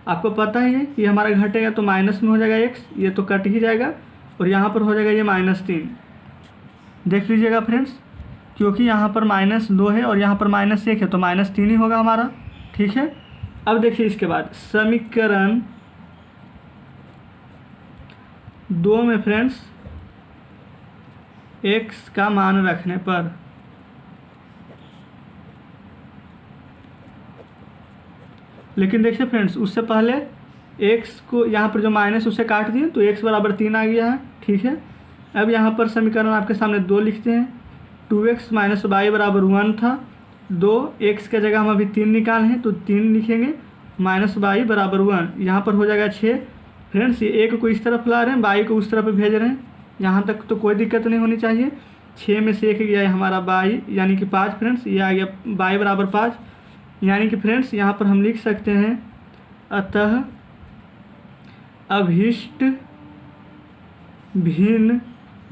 आपको पता ही है ये हमारा घटेगा तो माइनस में हो जाएगा x, ये तो कट ही जाएगा और यहाँ पर हो जाएगा ये -3। देख लीजिएगा फ्रेंड्स, क्योंकि यहाँ पर -2 है और यहाँ पर -1 है तो -3 ही होगा हमारा। ठीक है, अब देखिए इसके बाद समीकरण 2 में फ्रेंड्स x का मान रखने पर लेकिन देखिए फ्रेंड्स उससे पहले x को यहाँ पर जो माइनस उसे काट दिए तो x बराबर 3 आ गया है। ठीक है, अब यहाँ पर समीकरण आपके सामने 2 लिखते हैं। 2x - y बराबर 1 था, 2x के जगह हम अभी 3 निकाले हैं तो 3 लिखेंगे, -y बराबर 1, यहाँ पर हो जाएगा 6। फ्रेंड्स ये 1 को इस तरफ ला रहे हैं, y को उस तरफ भेज रहे हैं, यहाँ तक तो कोई दिक्कत नहीं होनी चाहिए। 6 में से 1 गया है हमारा y यानी कि 5। फ्रेंड्स ये आ गया y बराबर 5, यानी कि फ्रेंड्स यहाँ पर हम लिख सकते हैं अतः अभीष्ट भिन्न,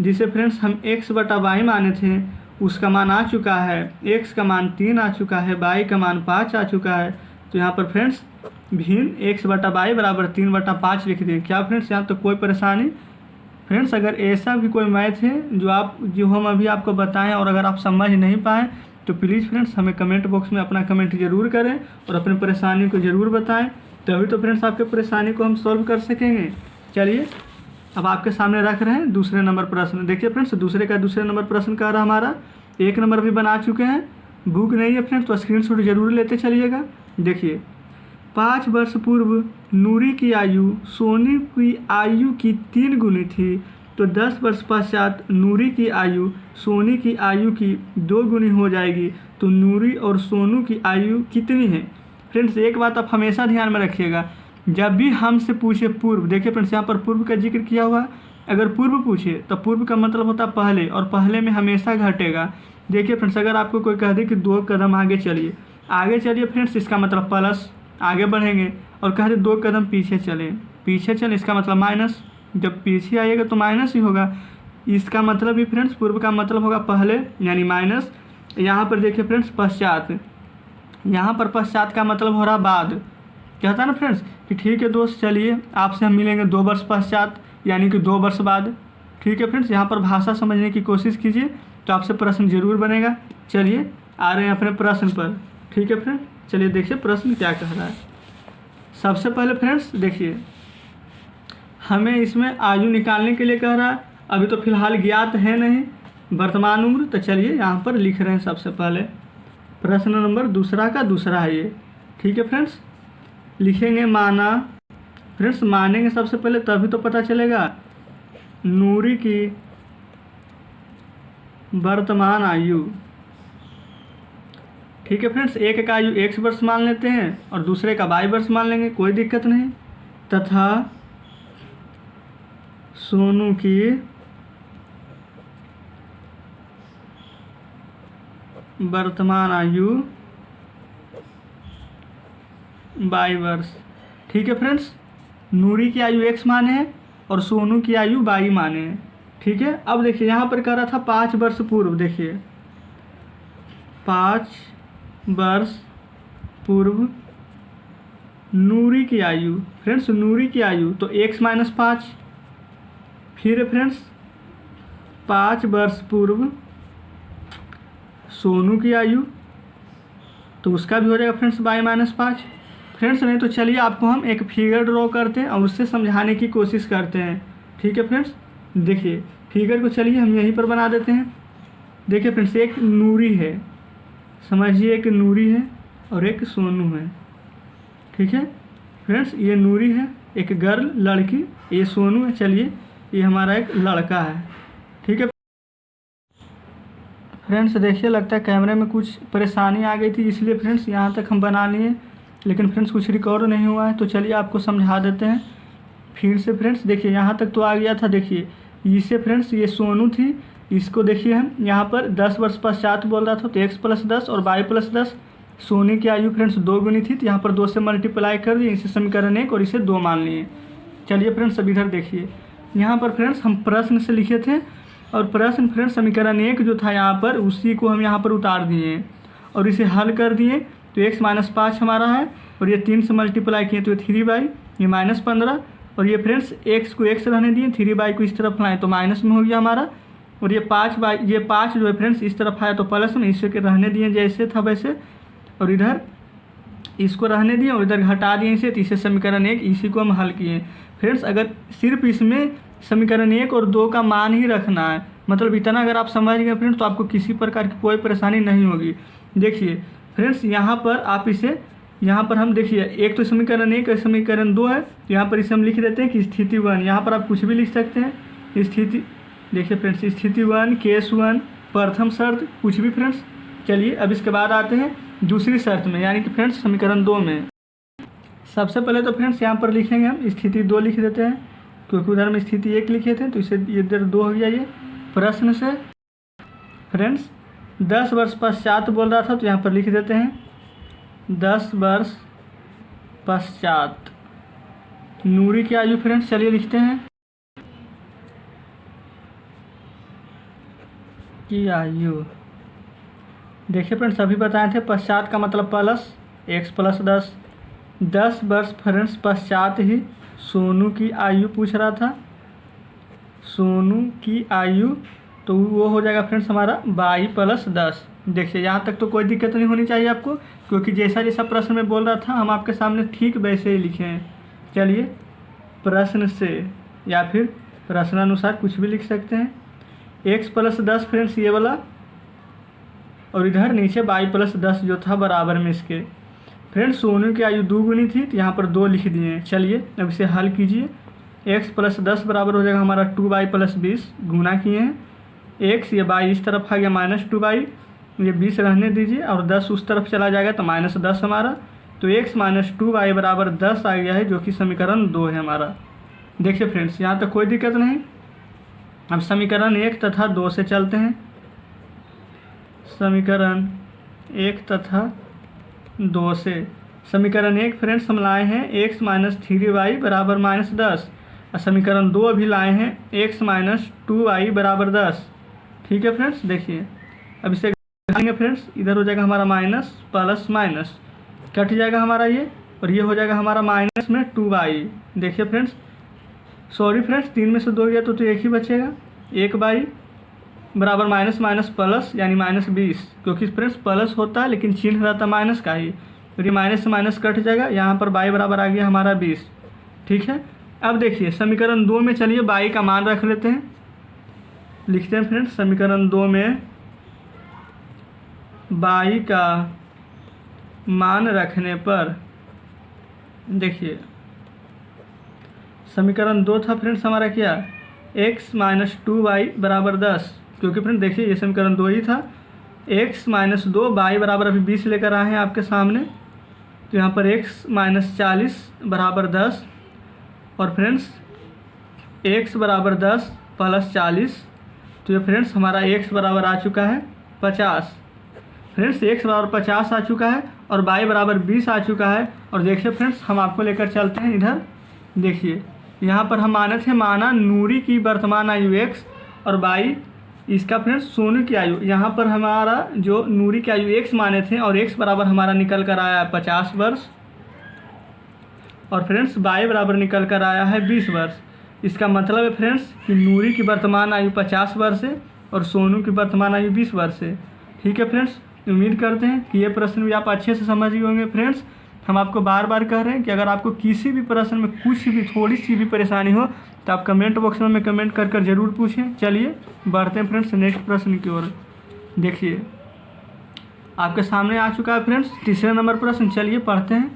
जिसे फ्रेंड्स हम x/y माने थे, उसका मान आ चुका है। x का मान 3 आ चुका है, y का मान 5 आ चुका है, तो यहाँ पर फ्रेंड्स भिन्न x/y बराबर 3/5 लिख दें। क्या फ्रेंड्स यहाँ तो कोई परेशानी? फ्रेंड्स अगर ऐसा भी कोई मैथ है जो हम अभी आपको बताएं और अगर आप समझ नहीं पाएँ तो प्लीज़ फ्रेंड्स हमें कमेंट बॉक्स में अपना कमेंट ज़रूर करें और अपनी परेशानी को ज़रूर बताएं, तभी तो फ्रेंड्स आपके परेशानी को हम सॉल्व कर सकेंगे। चलिए अब आपके सामने रख रहे हैं दूसरे नंबर प्रश्न। देखिए फ्रेंड्स दूसरे नंबर प्रश्न का रहा हमारा 1 नंबर भी बना चुके हैं। बुक नहीं है फ्रेंड्स तो स्क्रीनशॉट जरूर लेते चलिएगा। देखिए 5 वर्ष पूर्व नूरी की आयु सोनी की आयु की 3 गुनी थी, तो 10 वर्ष पश्चात नूरी की आयु सोनी की आयु की 2 गुनी हो जाएगी, तो नूरी और सोनू की आयु कितनी है? फ्रेंड्स एक बात आप हमेशा ध्यान में रखिएगा, जब भी हमसे पूछे पूर्व, देखिए फ्रेंड्स यहाँ पर पूर्व का जिक्र किया हुआ है, अगर पूर्व पूछे तो पूर्व का मतलब होता है पहले, और पहले में हमेशा घटेगा। देखिए फ्रेंड्स अगर आपको कोई कह दे कि 2 कदम आगे चलिए फ्रेंड्स इसका मतलब प्लस आगे बढ़ेंगे, और कह दे 2 कदम पीछे चलें इसका मतलब माइनस, जब पीछे आइएगा तो माइनस ही होगा। इसका मतलब भी फ्रेंड्स पूर्व का मतलब होगा पहले यानी माइनस। यहाँ पर देखिए फ्रेंड्स पश्चात, यहाँ पर पश्चात का मतलब हो रहा बाद। कहता है ना फ्रेंड्स कि ठीक है दोस्त चलिए आपसे हम मिलेंगे 2 वर्ष पश्चात यानी कि 2 वर्ष बाद। ठीक है फ्रेंड्स, यहाँ पर भाषा समझने की कोशिश कीजिए तो आपसे प्रश्न जरूर बनेगा। चलिए आ रहे हैं अपने प्रश्न पर। ठीक है फ्रेंड, चलिए देखिए प्रश्न क्या कह रहा है। सबसे पहले फ्रेंड्स देखिए हमें इसमें आयु निकालने के लिए कह रहा है, अभी तो फिलहाल ज्ञात है नहीं वर्तमान उम्र, तो चलिए यहाँ पर लिख रहे हैं। सबसे पहले प्रश्न नंबर दूसरा का दूसरा है ये। ठीक है फ्रेंड्स, लिखेंगे माना। फ्रेंड्स मानेंगे सबसे पहले तभी तो पता चलेगा। नूरी की वर्तमान आयु, ठीक है फ्रेंड्स, एक का आयु x वर्ष मान लेते हैं और दूसरे का y वर्ष मान लेंगे, कोई दिक्कत नहीं। तथा सोनू की वर्तमान आयु y वर्ष। ठीक है फ्रेंड्स, नूरी की आयु x माने हैं और सोनू की आयु y माने हैं। ठीक है, अब देखिए यहाँ पर कह रहा था 5 वर्ष पूर्व। देखिए 5 वर्ष पूर्व नूरी की आयु, फ्रेंड्स नूरी की आयु तो x - 5, फिर फ्रेंड्स 5 वर्ष पूर्व सोनू की आयु, तो उसका भी हो जाएगा फ्रेंड्स y-5। फ्रेंड्स नहीं तो चलिए आपको हम एक फिगर ड्रॉ करते हैं और उससे समझाने की कोशिश करते हैं। ठीक है फ्रेंड्स, देखिए फिगर को चलिए हम यहीं पर बना देते हैं। देखिए फ्रेंड्स, एक नूरी है, समझिए एक नूरी है और एक सोनू है। ठीक है फ्रेंड्स, ये नूरी है, एक गर्ल लड़की, ये सोनू है, चलिए ये हमारा एक लड़का है। ठीक है फ्रेंड्स, देखिए लगता है कैमरे में कुछ परेशानी आ गई थी, इसलिए फ्रेंड्स यहाँ तक हम बना लिए, लेकिन फ्रेंड्स कुछ रिकॉर्ड नहीं हुआ है। तो चलिए आपको समझा देते हैं फिर से। फ्रेंड्स देखिए यहाँ तक तो आ गया था। देखिए इससे फ्रेंड्स ये सोनू थी, इसको देखिए हम यहाँ पर 10 वर्ष पश्चात बोल रहा था, तो x + 10 और y + 10। सोनू की आयु फ्रेंड्स 2 गुनी थी, तो यहाँ पर 2 से मल्टीप्लाई कर दिए, इसे समीकरण 1 और इसे 2 मान लिए। चलिए फ्रेंड्स अब इधर देखिए, यहाँ पर फ्रेंड्स हम प्रश्न से लिखे थे और प्रश्न फ्रेंड्स समीकरण 1 जो था यहाँ पर, उसी को हम यहाँ पर उतार दिए और इसे हल कर दिए। तो x-5 हमारा है और ये 3 से मल्टीप्लाई किए तो 3y, ये -15 और ये फ्रेंड्स x को x रहने दिए, 3y को इस तरफ लाएँ तो माइनस में हो गया हमारा, और ये 5 जो है फ्रेंड्स इस तरफ आया तो प्लस में, इसे के रहने दिए जैसे था वैसे, और इधर इसको रहने दिए और इधर घटा दिए इसे, तो इसे समीकरण 1, इसी को हम हल किए। फ्रेंड्स अगर सिर्फ इसमें समीकरण 1 और 2 का मान ही रखना है, मतलब इतना अगर आप समझ गए फ्रेंड्स, तो आपको किसी प्रकार की कोई परेशानी नहीं होगी। देखिए फ्रेंड्स यहाँ पर आप इसे, यहाँ पर हम देखिए एक तो समीकरण 1 और समीकरण 2 है, तो यहाँ पर इसे हम लिख देते हैं कि स्थिति 1, यहाँ पर आप कुछ भी लिख सकते हैं। स्थिति देखिए फ्रेंड्स, स्थिति 1, केस 1, प्रथम शर्त, कुछ भी फ्रेंड्स। चलिए अब इसके बाद आते हैं दूसरी शर्त में, यानी कि फ्रेंड्स समीकरण 2 में। सबसे पहले तो फ्रेंड्स यहाँ पर लिखेंगे हम स्थिति 2 लिख देते हैं, क्योंकि उधर में स्थिति 1 लिखे थे, तो इसे इधर 2 हो गया। ये प्रश्न से फ्रेंड्स 10 वर्ष पश्चात बोल रहा था, तो यहाँ पर लिख देते हैं 10 वर्ष पश्चात नूरी की आयु। फ्रेंड्स चलिए लिखते हैं की आयु। देखिए फ्रेंड्स अभी बताए थे पश्चात का मतलब प्लस, x + 10। 10 वर्ष फ्रेंड्स पश्चात ही सोनू की आयु पूछ रहा था, सोनू की आयु, तो वो हो जाएगा फ्रेंड्स हमारा y + 10। देखिए यहाँ तक तो कोई दिक्कत नहीं होनी चाहिए आपको, क्योंकि जैसा जैसा प्रश्न में बोल रहा था हम आपके सामने ठीक वैसे ही लिखे हैं। चलिए प्रश्न से या फिर प्रश्नानुसार कुछ भी लिख सकते हैं। x + 10 फ्रेंड्स ये वाला, और इधर नीचे y + 10 जो था बराबर में इसके। फ्रेंड्स सोनू की आयु 2 गुनी थी, तो यहाँ पर 2 लिख दिए हैं। चलिए अब इसे हल कीजिए। x + 10 बराबर हो जाएगा हमारा 2y + 20, गुना किए हैं x, ये y इस तरफ आ गया -2y, ये 20 रहने दीजिए और 10 उस तरफ चला जाएगा तो -10 हमारा, तो x - 2y बराबर 10 आ गया है, जो कि समीकरण 2 है हमारा। देखिए फ्रेंड्स यहाँ तक कोई दिक्कत नहीं। अब समीकरण 1 तथा 2 से चलते हैं। समीकरण 1 तथा 2 से, समीकरण 1 फ्रेंड्स हम लाए हैं x - 3y बराबर -10, और समीकरण 2 अभी लाए हैं x - 2y बराबर 10। ठीक है फ्रेंड्स, देखिए अब इसे घटाएंगे फ्रेंड्स, इधर हो जाएगा हमारा माइनस प्लस माइनस, कट जाएगा हमारा ये, और ये हो जाएगा हमारा माइनस में 2y। देखिए फ्रेंड्स, सॉरी फ्रेंड्स 3 में से 2 गया तो एक ही बचेगा, 1y बराबर माइनस माइनस प्लस, यानी -20, क्योंकि फ्रेंड्स प्लस होता है लेकिन चिन्ह रहता माइनस का ही, तो ये माइनस से माइनस कट जाएगा, यहाँ पर y बराबर आ गया हमारा 20। ठीक है, अब देखिए समीकरण 2 में चलिए y का मान रख लेते हैं। लिखते हैं फ्रेंड्स समीकरण 2 में y का मान रखने पर, देखिए समीकरण 2 था फ्रेंड्स हमारा क्या, x - 2y बराबर 10, क्योंकि फ्रेंड देखिए ये समीकरण 2 ही था। x - 2, y बराबर अभी 20 लेकर आए हैं आपके सामने, तो यहाँ पर x - 40 बराबर 10, और फ्रेंड्स x बराबर 10 + 40, तो ये फ्रेंड्स हमारा x बराबर आ चुका है 50। फ्रेंड्स x बराबर 50 आ चुका है और y बराबर 20 आ चुका है। और देखिए फ्रेंड्स हम आपको लेकर चलते हैं इधर, देखिए यहाँ पर हम माना नूरी की वर्तमान आयु x और y इसका फ्रेंड्स सोनू की आयु, यहाँ पर हमारा जो नूरी की आयु x माने थे और x बराबर हमारा निकल कर आया है 50 वर्ष, और फ्रेंड्स y बराबर निकल कर आया है 20 वर्ष। इसका मतलब है फ्रेंड्स कि नूरी की वर्तमान आयु 50 वर्ष है और सोनू की वर्तमान आयु 20 वर्ष है। ठीक है फ्रेंड्स, उम्मीद करते हैं कि ये प्रश्न भी आप अच्छे से समझ गए होंगे। फ्रेंड्स, हम आपको बार बार कह रहे हैं कि अगर आपको किसी भी प्रश्न में कुछ भी थोड़ी सी भी परेशानी हो तो आप कमेंट बॉक्स में कमेंट कर कर ज़रूर पूछें। चलिए बढ़ते हैं फ्रेंड्स नेक्स्ट प्रश्न की ओर। देखिए आपके सामने आ चुका है फ्रेंड्स तीसरे नंबर प्रश्न। चलिए पढ़ते हैं।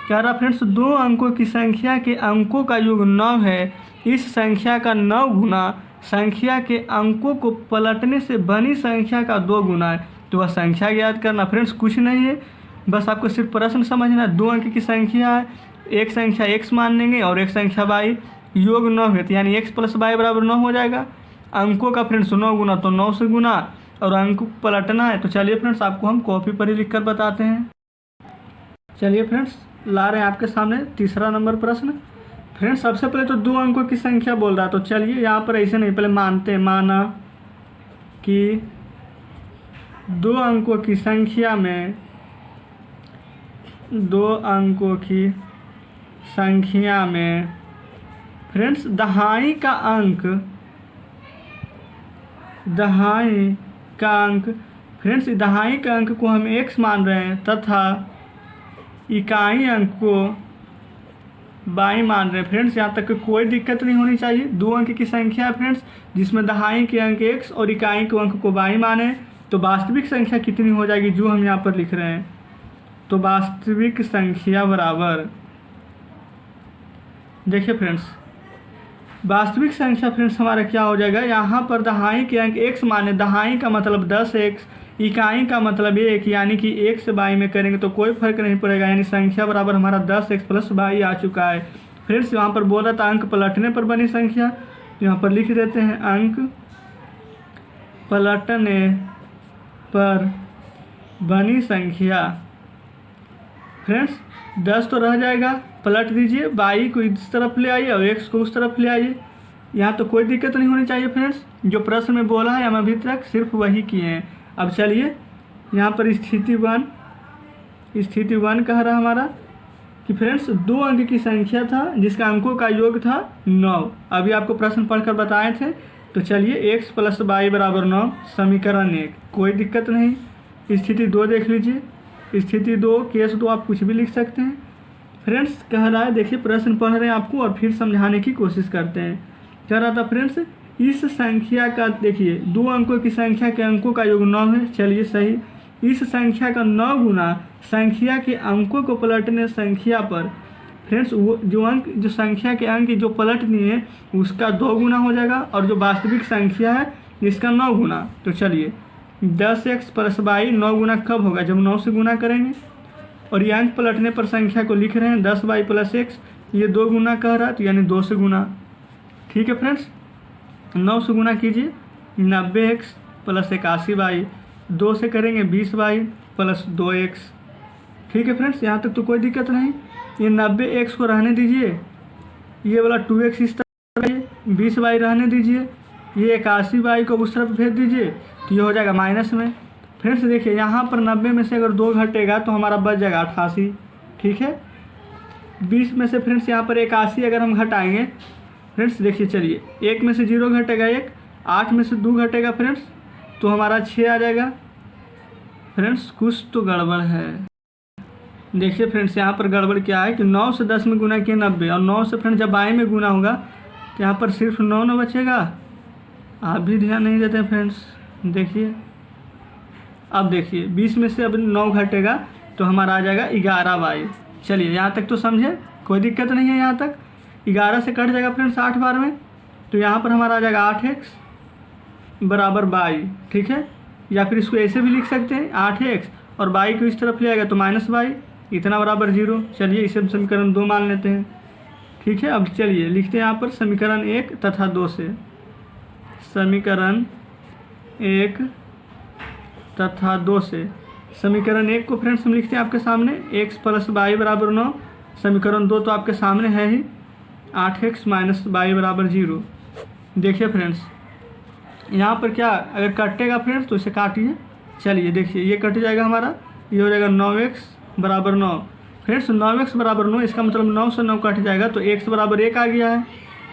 कह रहा फ्रेंड्स 2 अंकों की संख्या के अंकों का योग 9 है। इस संख्या का 9 गुना संख्या के अंकों को पलटने से बनी संख्या का 2 गुना है। तो वह संख्या याद करना। फ्रेंड्स कुछ नहीं है, बस आपको सिर्फ प्रश्न समझना है। 2 अंक की संख्या है, एक संख्या x मान लेंगे और एक संख्या y, योग 9 है तो यानी x + y बराबर 9 हो जाएगा। अंकों का फ्रेंड्स 9 गुना तो 9 से गुना और अंक पलटना है। तो चलिए फ्रेंड्स आपको हम कॉपी पर ही लिख कर बताते हैं। चलिए फ्रेंड्स ला रहे हैं आपके सामने तीसरा नंबर प्रश्न। फ्रेंड्स सबसे पहले तो 2 अंकों की संख्या बोल रहा है, तो चलिए यहाँ पर ऐसे नहीं, पहले मानते हैं। माना कि 2 अंकों की संख्या में 2 अंकों की संख्या में फ्रेंड्स दहाई का अंक फ्रेंड्स दहाई का अंक को हम x मान रहे हैं तथा इकाई अंक को y मान रहे हैं। फ्रेंड्स यहाँ तक कोई दिक्कत नहीं होनी चाहिए। 2 अंक की संख्या है फ्रेंड्स जिसमें दहाई के अंक x और इकाई के अंक को y माने, तो वास्तविक संख्या कितनी हो जाएगी जो हम यहाँ पर लिख रहे हैं। तो वास्तविक संख्या बराबर, देखिए फ्रेंड्स वास्तविक संख्या फ्रेंड्स हमारा क्या हो जाएगा, यहाँ पर दहाई के अंक x माने, दहाई का मतलब 10x, इकाई का मतलब 1, यानी कि 1 से y में करेंगे तो कोई फर्क नहीं पड़ेगा, यानी संख्या बराबर हमारा 10x + y आ चुका है। फ्रेंड्स यहाँ पर बोल रहा था अंक पलटने पर बनी संख्या, तो यहाँ पर लिख देते हैं अंक पलटने पर बनी संख्या। फ्रेंड्स 10 तो रह जाएगा, पलट दीजिए, y को इस तरफ ले आइए और x को उस तरफ ले आइए। यहाँ तो कोई दिक्कत नहीं होनी चाहिए। फ्रेंड्स जो प्रश्न में बोला है हम अभी तक सिर्फ वही किए हैं। अब चलिए यहाँ पर स्थिति वन कह रहा हमारा कि फ्रेंड्स 2 अंक की संख्या था जिसका अंकों का योग था 9। अभी आपको प्रश्न पढ़कर बताए थे। तो चलिए x + y बराबर 9 समीकरण 1, कोई दिक्कत नहीं। स्थिति 2 देख लीजिए। स्थिति 2 केस 2 आप कुछ भी लिख सकते हैं। फ्रेंड्स कह रहा है, देखिए प्रश्न पढ़ रहे हैं आपको और फिर समझाने की कोशिश करते हैं। कह रहा था फ्रेंड्स इस संख्या का, देखिए 2 अंकों की संख्या के अंकों का योग 9 है। चलिए सही, इस संख्या का 9 गुना संख्या के अंकों को पलटने संख्या पर, फ्रेंड्स वो जो संख्या के अंक जो पलट दिए हैं उसका 2 गुना हो जाएगा और जो वास्तविक संख्या है इसका 9 गुना। तो चलिए 10x + y 9 गुना कब होगा, जब 9 से गुना करेंगे। और ये अंक पलटने पर संख्या को लिख रहे हैं 10y + x, ये 2 गुना कह रहा है तो यानी 2 से गुना। ठीक है फ्रेंड्स, 9 से गुना कीजिए, 90x + 81y, 2 से करेंगे 20y + 2x। ठीक है फ्रेंड्स, यहाँ तक तो कोई दिक्कत नहीं। ये 90x को रहने दीजिए, ये वाला 2x इस तरफ, 20y रहने दीजिए, ये 81y को उस तरफ भेज दीजिए तो ये हो जाएगा माइनस में। फ्रेंड्स देखिए यहाँ पर 90 में से अगर 2 घटेगा तो हमारा बच जाएगा 88। ठीक है, 20 में से फ्रेंड्स यहाँ पर 81 अगर हम घटाएंगे, फ्रेंड्स देखिए चलिए 1 में से 0 घटेगा 1, 8 में से 2 घटेगा फ्रेंड्स तो हमारा 6 आ जाएगा। फ्रेंड्स कुछ तो गड़बड़ है। देखिए फ्रेंड्स यहाँ पर गड़बड़ क्या है कि 9 से 10 में गुना किया 90 और 9 से फ्रेंड्स जब y में गुना होगा तो यहाँ पर सिर्फ 9 न बचेगा। आप भी ध्यान नहीं देते फ्रेंड्स। देखिए अब देखिए 20 में से अब 9 घटेगा तो हमारा आ जाएगा 11y। चलिए यहाँ तक तो समझे, कोई दिक्कत नहीं है। यहाँ तक 11 से कट जाएगा फ्रेंड्स 8 बार में, तो यहाँ पर हमारा आ जाएगा 8x बराबर y। ठीक है, या फिर इसको ऐसे भी लिख सकते हैं 8x और y को इस तरफ ले आएगा तो -y, इतना बराबर 0। चलिए इसे समीकरण 2 मान लेते हैं। ठीक है, अब चलिए लिखते हैं यहाँ पर समीकरण 1 तथा 2 से। समीकरण 1 तथा 2 से समीकरण 1 को फ्रेंड्स हम लिखते हैं आपके सामने x + y बराबर 9। समीकरण 2 तो आपके सामने है ही, 8x - y बराबर 0। देखिए फ्रेंड्स यहाँ पर क्या अगर कटेगा फ्रेंड्स तो इसे काटिए। चलिए देखिए ये कट जाएगा हमारा, ये हो जाएगा 9x बराबर 9। फ्रेंड्स 9x बराबर 9, इसका मतलब 9 से 9 कट जाएगा तो x बराबर 1 आ गया है।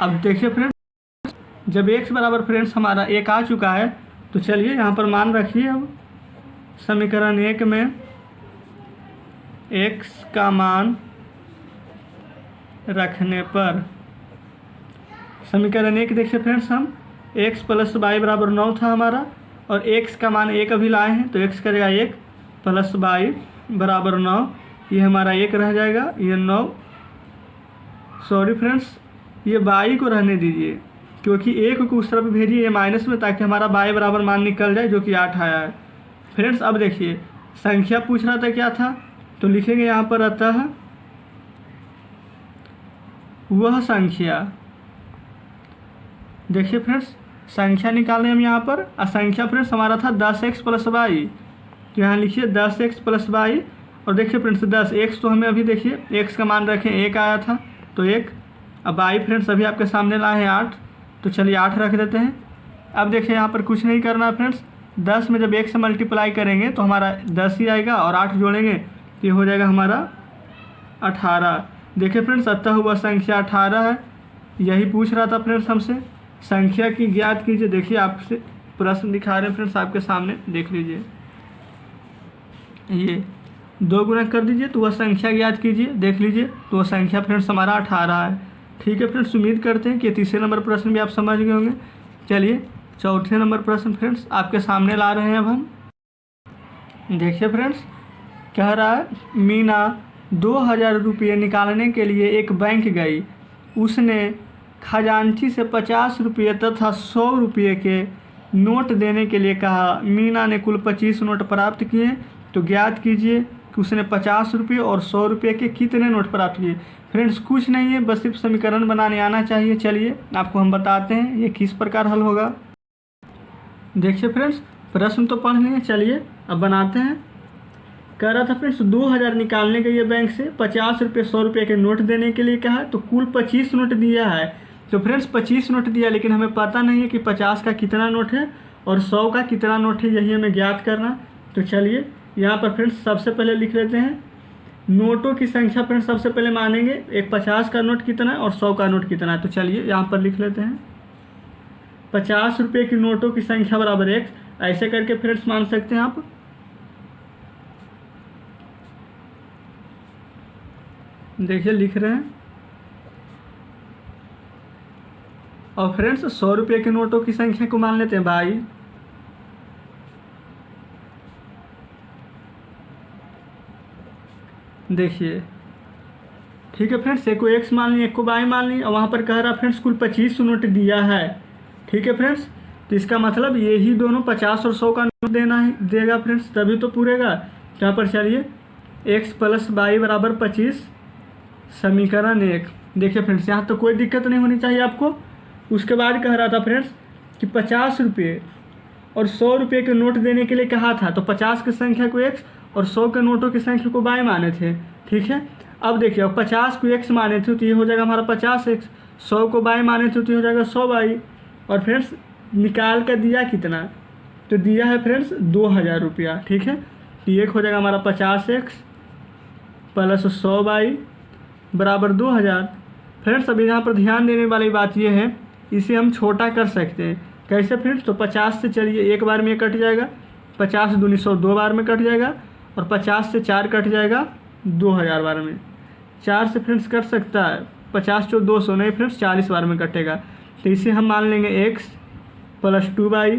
अब देखिए फ्रेंड्स, जब x बराबर फ्रेंड्स हमारा 1 आ चुका है तो चलिए यहाँ पर मान रखिए। अब समीकरण 1 में x का मान रखने पर समीकरण 1 देखिए फ्रेंड्स, हम x प्लस वाई बराबर 9 था हमारा, और x का मान 1 अभी लाए हैं तो x करेगा 1 प्लस वाई बराबर 9, ये हमारा 1 रह जाएगा, ये 9, सॉरी फ्रेंड्स ये वाई को रहने दीजिए क्योंकि 1 को उस तरफ भेजिए ये माइनस में, ताकि हमारा वाई बराबर मान निकल जाए जो कि 8 आया है। फ्रेंड्स अब देखिए संख्या पूछ रहा था क्या था, तो लिखेंगे यहाँ पर अतः वह संख्या, देखिए फ्रेंड्स संख्या निकालें हम यहाँ पर, संख्या फ्रेंड्स हमारा था 10x प्लस वाई, तो यहाँ लिखिए 10x प्लस वाई, और देखिए फ्रेंड्स 10x तो हमें अभी देखिए x का मान रखें 1 आया था तो 1, अब वाई फ्रेंड्स अभी आपके सामने लाए हैं 8, तो चलिए 8 रख देते हैं। अब देखिए यहाँ पर कुछ नहीं करना फ्रेंड्स, 10 में जब 1 से मल्टीप्लाई करेंगे तो हमारा 10 ही आएगा, और 8 जोड़ेंगे तो ये हो जाएगा हमारा 18। देखिए फ्रेंड्स अतः वह संख्या 18 है, यही पूछ रहा था फ्रेंड्स हमसे, संख्या की ज्ञात कीजिए। देखिए आपसे प्रश्न दिखा रहे हैं फ्रेंड्स आपके सामने, देख लीजिए, ये 2 गुना कर दीजिए तो वह संख्या ज्ञात कीजिए, देख लीजिए तो वह संख्या फ्रेंड्स हमारा 18 है। ठीक है फ्रेंड्स, उम्मीद करते हैं कि तीसरे नंबर प्रश्न भी आप समझ गए होंगे। चलिए चौथे नंबर प्रश्न फ्रेंड्स आपके सामने ला रहे हैं अब हम। देखिए फ्रेंड्स कह रहा है, मीना 2000 रुपये निकालने के लिए एक बैंक गई, उसने खजांची से 50 रुपये तथा 100 रुपये के नोट देने के लिए कहा। मीना ने कुल 25 नोट प्राप्त किए, तो ज्ञात कीजिए कि उसने 50 रुपये और 100 रुपये के कितने नोट प्राप्त किए। फ्रेंड्स कुछ नहीं है, बस सिर्फ समीकरण बनाने आना चाहिए। चलिए आपको हम बताते हैं ये किस प्रकार हल होगा। देखिए फ्रेंड्स प्रश्न तो पढ़ लिए, चलिए अब बनाते हैं। कह रहा था फ्रेंड्स 2000 निकालने के लिए बैंक से 50 रुपये 100 रुपये के नोट देने के लिए कहा, तो कुल 25 नोट दिया है। तो फ्रेंड्स 25 नोट दिया, लेकिन हमें पता नहीं है कि 50 का कितना नोट है और 100 का कितना नोट है, यही हमें ज्ञात करना। तो चलिए यहाँ पर फ्रेंड्स सबसे पहले लिख लेते हैं नोटों की संख्या। फ्रेंड्स सबसे पहले मानेंगे एक 50 का नोट कितना है और 100 का नोट कितना है, तो चलिए यहाँ पर लिख लेते हैं 50 रुपये की नोटों की संख्या बराबर 1, ऐसे करके फ्रेंड्स मान सकते हैं आप। देखिए लिख रहे हैं, और फ्रेंड्स 100 रुपये के नोटों की संख्या को मान लेते हैं भाई। देखिए ठीक है फ्रेंड्स, एक को x मान ली, एक को y मान ली, और वहाँ पर कह रहा फ्रेंड्स कुल 25 नोट दिया है। ठीक है फ्रेंड्स, तो इसका मतलब ये ही दोनों 50 और 100 का नोट देना है, देगा फ्रेंड्स, तभी तो पूरेगा। तो यहाँ पर चलिए x प्लस वाई बराबर 25 समीकरण 1। देखिए फ्रेंड्स यहाँ तो कोई दिक्कत नहीं होनी चाहिए आपको। उसके बाद कह रहा था फ्रेंड्स कि 50 रुपये और 100 रुपये के नोट देने के लिए कहा था, तो 50 की संख्या को x और 100 के नोटों की संख्या को y माने थे। ठीक है, अब देखिए अब 50 को x माने थे तो ये हो जाएगा हमारा 50x, 100 को y माने थे तो ये हो जाएगा 100y। और फ्रेंड्स निकाल कर दिया कितना, तो दिया है फ्रेंड्स 2000 रुपया। ठीक है, तो एक हो जाएगा हमारा 50x प्लस 100y बराबर 2000। फ्रेंड्स अभी यहाँ पर ध्यान देने वाली बात ये है, इसे हम छोटा कर सकते हैं। कैसे फ्रेंड्स, तो 50 से चलिए एक बार में कट जाएगा, 50 दूनी 100 दो बार में कट जाएगा, और 50 से 4 कट जाएगा 2000 बार में। 4 से फ्रेंड्स कट सकता है, 50 चो 200 नहीं फ्रेंड्स 40 बार में कटेगा। तो इसे हम मान लेंगे x प्लस 2y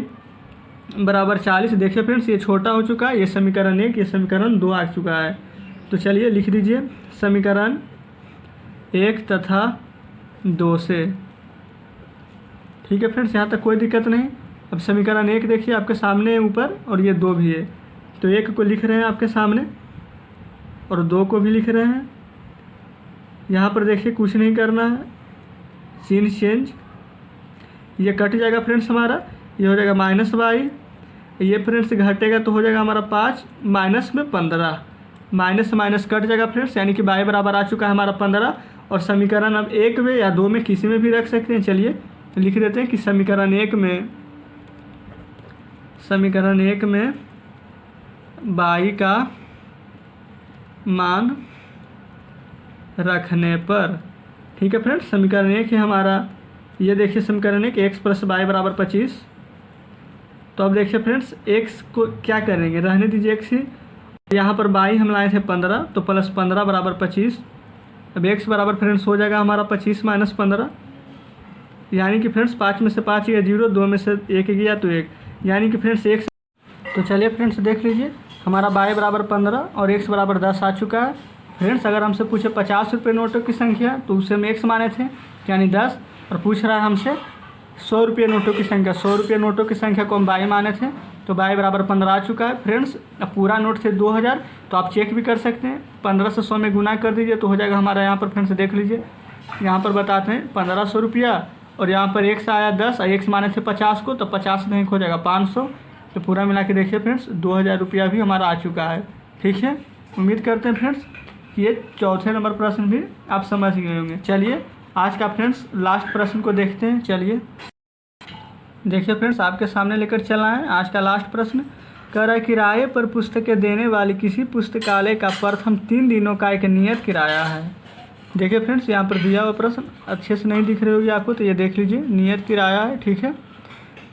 बराबर 40। देखिए फ्रेंड्स ये छोटा हो चुका है, ये समीकरण 1, ये समीकरण 2 आ चुका है। तो चलिए लिख दीजिए समीकरण 1 तथा 2 से। ठीक है फ्रेंड्स, यहाँ तक कोई दिक्कत नहीं। अब समीकरण 1 देखिए आपके सामने ऊपर, और ये 2 भी है, तो 1 को लिख रहे हैं आपके सामने और 2 को भी लिख रहे हैं। यहाँ पर देखिए कुछ नहीं करना है, चिन्ह चेंज, ये कट जाएगा फ्रेंड्स हमारा, ये हो जाएगा -y, ये फ्रेंड्स घटेगा तो हो जाएगा हमारा 5 माइनस में 15, माइनस से माइनस कट जाएगा फ्रेंड्स, यानी कि y बराबर आ चुका है हमारा 15। और समीकरण अब 1 में या 2 में किसी में भी रख सकते हैं। चलिए लिख देते हैं कि समीकरण 1 में y का मान रखने पर। ठीक है फ्रेंड्स, समीकरण 1 है हमारा ये देखिए समीकरण एक, एक्स प्लस वाई बराबर 25। तो अब देखिए फ्रेंड्स एक्स को क्या करेंगे, रहने दीजिए एक्स ही। यहाँ पर वाई हम लाए थे 15, तो प्लस 15 बराबर 25। अब एक्स बराबर फ्रेंड्स हो जाएगा हमारा 25 माइनस 15, यानी कि फ्रेंड्स 5 में से 5 गया 0, 2 में से 1 गया तो 1, यानी कि फ्रेंड्स एक्स। तो चलिए फ्रेंड्स देख लीजिए, हमारा वाई बराबर 15 और एक्स बराबर 10 आ चुका है। फ्रेंड्स अगर हमसे पूछे 50 रुपये नोटों की संख्या तो उसे हम एक्स माने थे, यानी 10, और पूछ रहा है हमसे 100 रुपये नोटों की संख्या, 100 रुपये नोटों की संख्या को हम वाई माने थे, तो वाई बराबर 15 आ चुका है। फ्रेंड्स अब पूरा नोट थे 2000, तो आप चेक भी कर सकते हैं, 15 से 100 में गुना कर दीजिए तो हो जाएगा हमारा। यहाँ पर फ्रेंड्स देख लीजिए, यहाँ पर बताते हैं 1500 रुपया, और यहाँ पर एक्स आया 10 और एक्स माने थे 50 को, तो 50 नहीं हो जाएगा 500, तो पूरा मिला के देखिए फ्रेंड्स 2000 रुपया भी हमारा आ चुका है। ठीक है, उम्मीद करते हैं फ्रेंड्स ये चौथे नंबर प्रश्न भी आप समझ गए होंगे। चलिए आज का फ्रेंड्स लास्ट प्रश्न को देखते हैं। चलिए देखिए फ्रेंड्स, आपके सामने लेकर चला है आज का लास्ट प्रश्न। कह रहा है किराए पर पुस्तकें देने वाली किसी पुस्तकालय का प्रथम 3 दिनों का एक नियत किराया है। देखिए फ्रेंड्स यहाँ पर दिया हुआ प्रश्न अच्छे से नहीं दिख रही होगी आपको, तो ये देख लीजिए, नियत किराया है। ठीक है,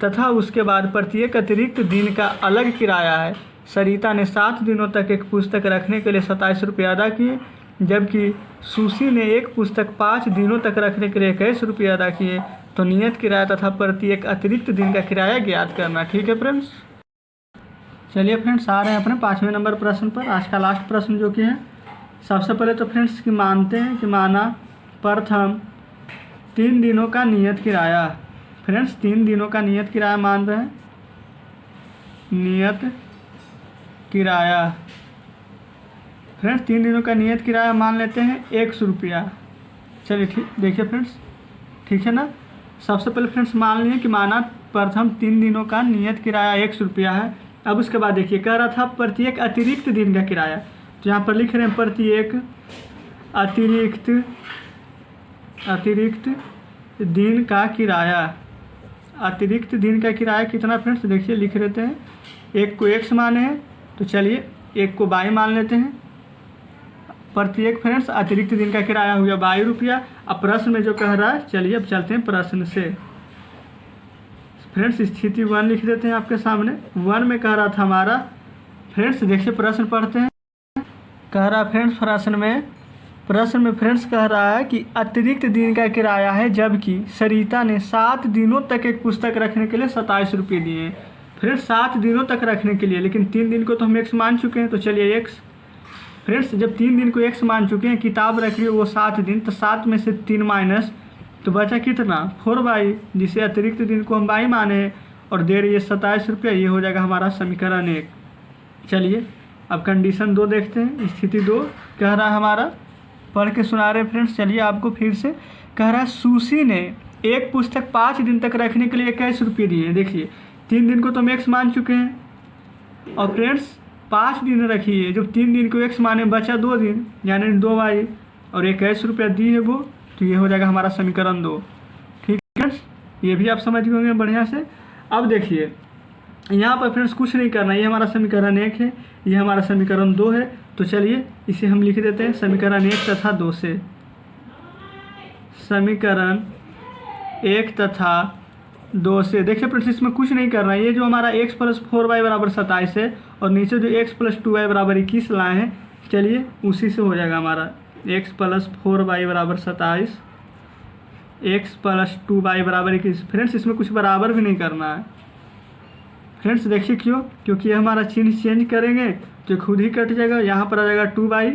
तथा उसके बाद प्रत्येक अतिरिक्त दिन का अलग किराया है। सरिता ने 7 दिनों तक एक पुस्तक रखने के लिए 27 रुपये अदा किए, जबकि सुशी ने एक पुस्तक 5 दिनों तक रखने के लिए 21 रुपये अदा किए। तो नियत किराया तथा प्रत्येक अतिरिक्त दिन का किराया ज्ञात करना। ठीक है फ्रेंड्स, चलिए फ्रेंड्स आ रहे हैं अपने 5वें नंबर प्रश्न पर, आज का लास्ट प्रश्न जो कि है। सबसे पहले तो फ्रेंड्स कि मानते हैं कि माना प्रथम 3 दिनों का नियत किराया। फ्रेंड्स 3 दिनों का नियत किराया मान रहे हैं, नियत किराया। फ्रेंड्स 3 दिनों का नियत किराया मान लेते हैं 100 रुपया। चलिए ठीक, देखिए फ्रेंड्स, ठीक है ना। सबसे पहले फ्रेंड्स मान लिए कि माना प्रथम 3 दिनों का नियत किराया 100 रुपया है। अब उसके बाद देखिए कह रहा था प्रत्येक अतिरिक्त दिन का किराया, तो यहाँ पर लिख रहे हैं प्रत्येक अतिरिक्त दिन का किराया। अतिरिक्त दिन का किराया कितना फ्रेंड्स, देखिए लिख लेते हैं। एक को एक्स माने हैं, तो चलिए एक को वाई मान लेते हैं। प्रत्येक फ्रेंड्स अतिरिक्त दिन का किराया हो गया 22 रुपया। अब प्रश्न में जो कह रहा है, चलिए अब चलते हैं प्रश्न से। फ्रेंड्स स्थिति 1 लिख देते हैं आपके सामने। 1 में कह रहा था हमारा, फ्रेंड्स देखिए प्रश्न पढ़ते हैं। कह रहा फ्रेंड्स प्रश्न में फ्रेंड्स कह रहा है कि अतिरिक्त दिन का किराया है, जबकि सरिता ने 7 दिनों तक एक पुस्तक रखने के लिए 27 रुपये दिए। फ्रेंड्स 7 दिनों तक रखने के लिए, लेकिन 3 दिन को तो हम एक्स मान चुके हैं, तो चलिए एक्स। फ्रेंड्स जब 3 दिन को एक्स मान चुके हैं, किताब रख रही है वो 7 दिन, तो 7 में से 3 माइनस, तो बचा कितना 4y, जिसे अतिरिक्त दिन को हम y माने हैं, और दे रही है 27 रुपया। ये हो जाएगा हमारा समीकरण 1। चलिए अब कंडीशन 2 देखते हैं। स्थिति 2 कह रहा है हमारा, पढ़ के सुना रहे फ्रेंड्स, चलिए आपको फिर से। कह रहा है सुशी ने एक पुस्तक 5 दिन तक रखने के लिए 21 रुपये दिए। देखिए 3 दिन को तो हम एक्स मान चुके हैं, और फ्रेंड्स 5 दिन रखी है, जब 3 दिन को एक्स माने बचा 2 दिन, यानी 2y, और 21 रुपया दी है वो, तो ये हो जाएगा हमारा समीकरण 2। ठीक है, ये भी आप समझ गए होंगे बढ़िया से। अब देखिए यहाँ पर फ्रेंड्स कुछ नहीं करना, ये हमारा समीकरण 1 है, ये हमारा समीकरण 2 है। तो चलिए इसे हम लिख देते हैं समीकरण 1 तथा 2 से। समीकरण 1 तथा 2 से देखिए फ्रेंड्स इसमें कुछ नहीं करना है। ये जो हमारा x + 4y बराबर 27 है, और नीचे जो x + 2y बराबर 21 लाए हैं, चलिए उसी से हो जाएगा हमारा x + 4y बराबर 27, x + 2y बराबर 21। फ्रेंड्स इसमें कुछ बराबर भी नहीं करना है। फ्रेंड्स देखिए क्यों, क्योंकि ये हमारा चिन्ह चेंज करेंगे तो खुद ही कट जाएगा। यहाँ पर आ जाएगा 2y,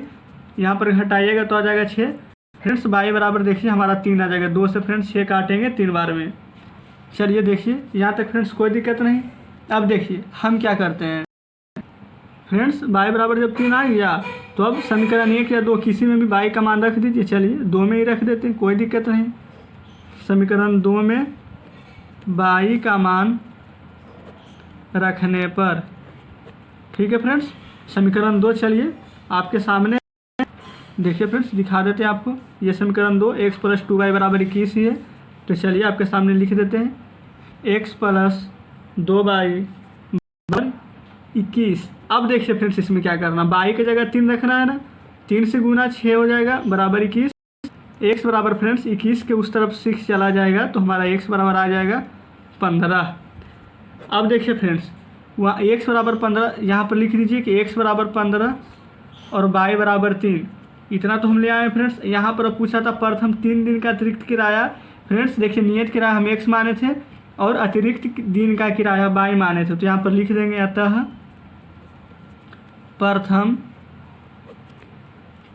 यहाँ पर हटाइएगा तो आ जाएगा 6। फ्रेंड्स y बराबर देखिए हमारा 3 आ जाएगा। 2 से फ्रेंड्स 6 काटेंगे 3 बार में। चलिए देखिए यहाँ तक फ्रेंड्स कोई दिक्कत नहीं। अब देखिए हम क्या करते हैं फ्रेंड्स, y बराबर जब 3 आ गया, तो अब समीकरण 1 या 2 किसी में भी y का मान रख दीजिए। चलिए 2 में ही रख देते हैं, कोई दिक्कत नहीं। समीकरण 2 में y का मान रखने पर, ठीक है फ्रेंड्स। समीकरण 2 चलिए आपके सामने देखिए फ्रेंड्स, दिखा देते हैं आपको। ये समीकरण 2 x + 2y बराबर 21 ही है, तो चलिए आपके सामने लिख देते हैं x + 2y बराबर 21। अब देखिए फ्रेंड्स इसमें क्या करना, y की जगह 3 रखना है ना, 3 से गुना 6 हो जाएगा बराबर 21। x बराबर फ्रेंड्स 21 के उस तरफ 6 चला जाएगा तो हमारा x बराबर आ जाएगा 15। अब देखिए फ्रेंड्स, वहाँ x बराबर 15 यहाँ पर लिख लीजिए कि x बराबर 15 और y बराबर 3, इतना तो हम ले आए फ्रेंड्स। यहाँ पर पूछा था प्रथम 3 दिन का अतिरिक्त किराया। फ्रेंड्स देखिए, नियत किराया हम x माने थे और अतिरिक्त दिन का किराया y माने थे, तो यहाँ पर लिख देंगे अतः प्रथम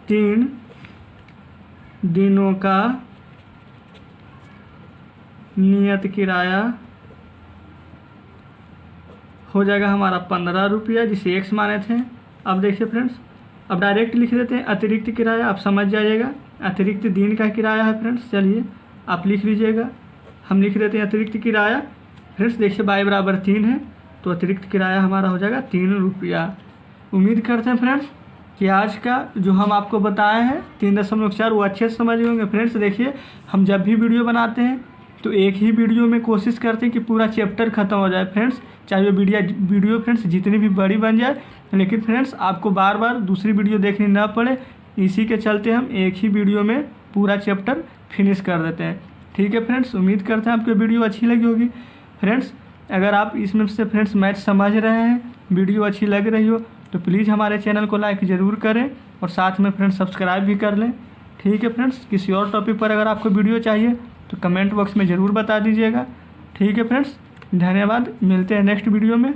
3 दिनों का नियत किराया हो जाएगा हमारा 15 रुपया, जिसे x माने थे। अब देखिए फ्रेंड्स, अब डायरेक्ट लिख देते हैं अतिरिक्त किराया, आप समझ जाइएगा अतिरिक्त दिन का किराया है फ्रेंड्स। चलिए आप लिख लीजिएगा, हम लिख देते हैं अतिरिक्त किराया। फ्रेंड्स देखिए y बराबर 3 है तो अतिरिक्त किराया हमारा हो जाएगा 3 रुपया। उम्मीद करते हैं फ्रेंड्स कि आज का जो हम आपको बताए हैं 3.4 वो अच्छे से समझ गए होंगे। फ्रेंड्स देखिए, हम जब भी वीडियो बनाते हैं तो एक ही वीडियो में कोशिश करते हैं कि पूरा चैप्टर ख़त्म हो जाए फ्रेंड्स, चाहे वो वीडियो फ्रेंड्स जितनी भी बड़ी बन जाए, लेकिन फ्रेंड्स आपको बार बार दूसरी वीडियो देखनी ना पड़े, इसी के चलते हम एक ही वीडियो में पूरा चैप्टर फिनिश कर देते हैं। ठीक है फ्रेंड्स, उम्मीद करते हैं आपको वीडियो अच्छी लगी होगी। फ्रेंड्स अगर आप इसमें से फ्रेंड्स मैथ समझ रहे हैं, वीडियो अच्छी लग रही हो तो प्लीज़ हमारे चैनल को लाइक ज़रूर करें और साथ में फ्रेंड्स सब्सक्राइब भी कर लें। ठीक है फ्रेंड्स, किसी और टॉपिक पर अगर आपको वीडियो चाहिए तो कमेंट बॉक्स में ज़रूर बता दीजिएगा। ठीक है फ्रेंड्स, धन्यवाद, मिलते हैं नेक्स्ट वीडियो में।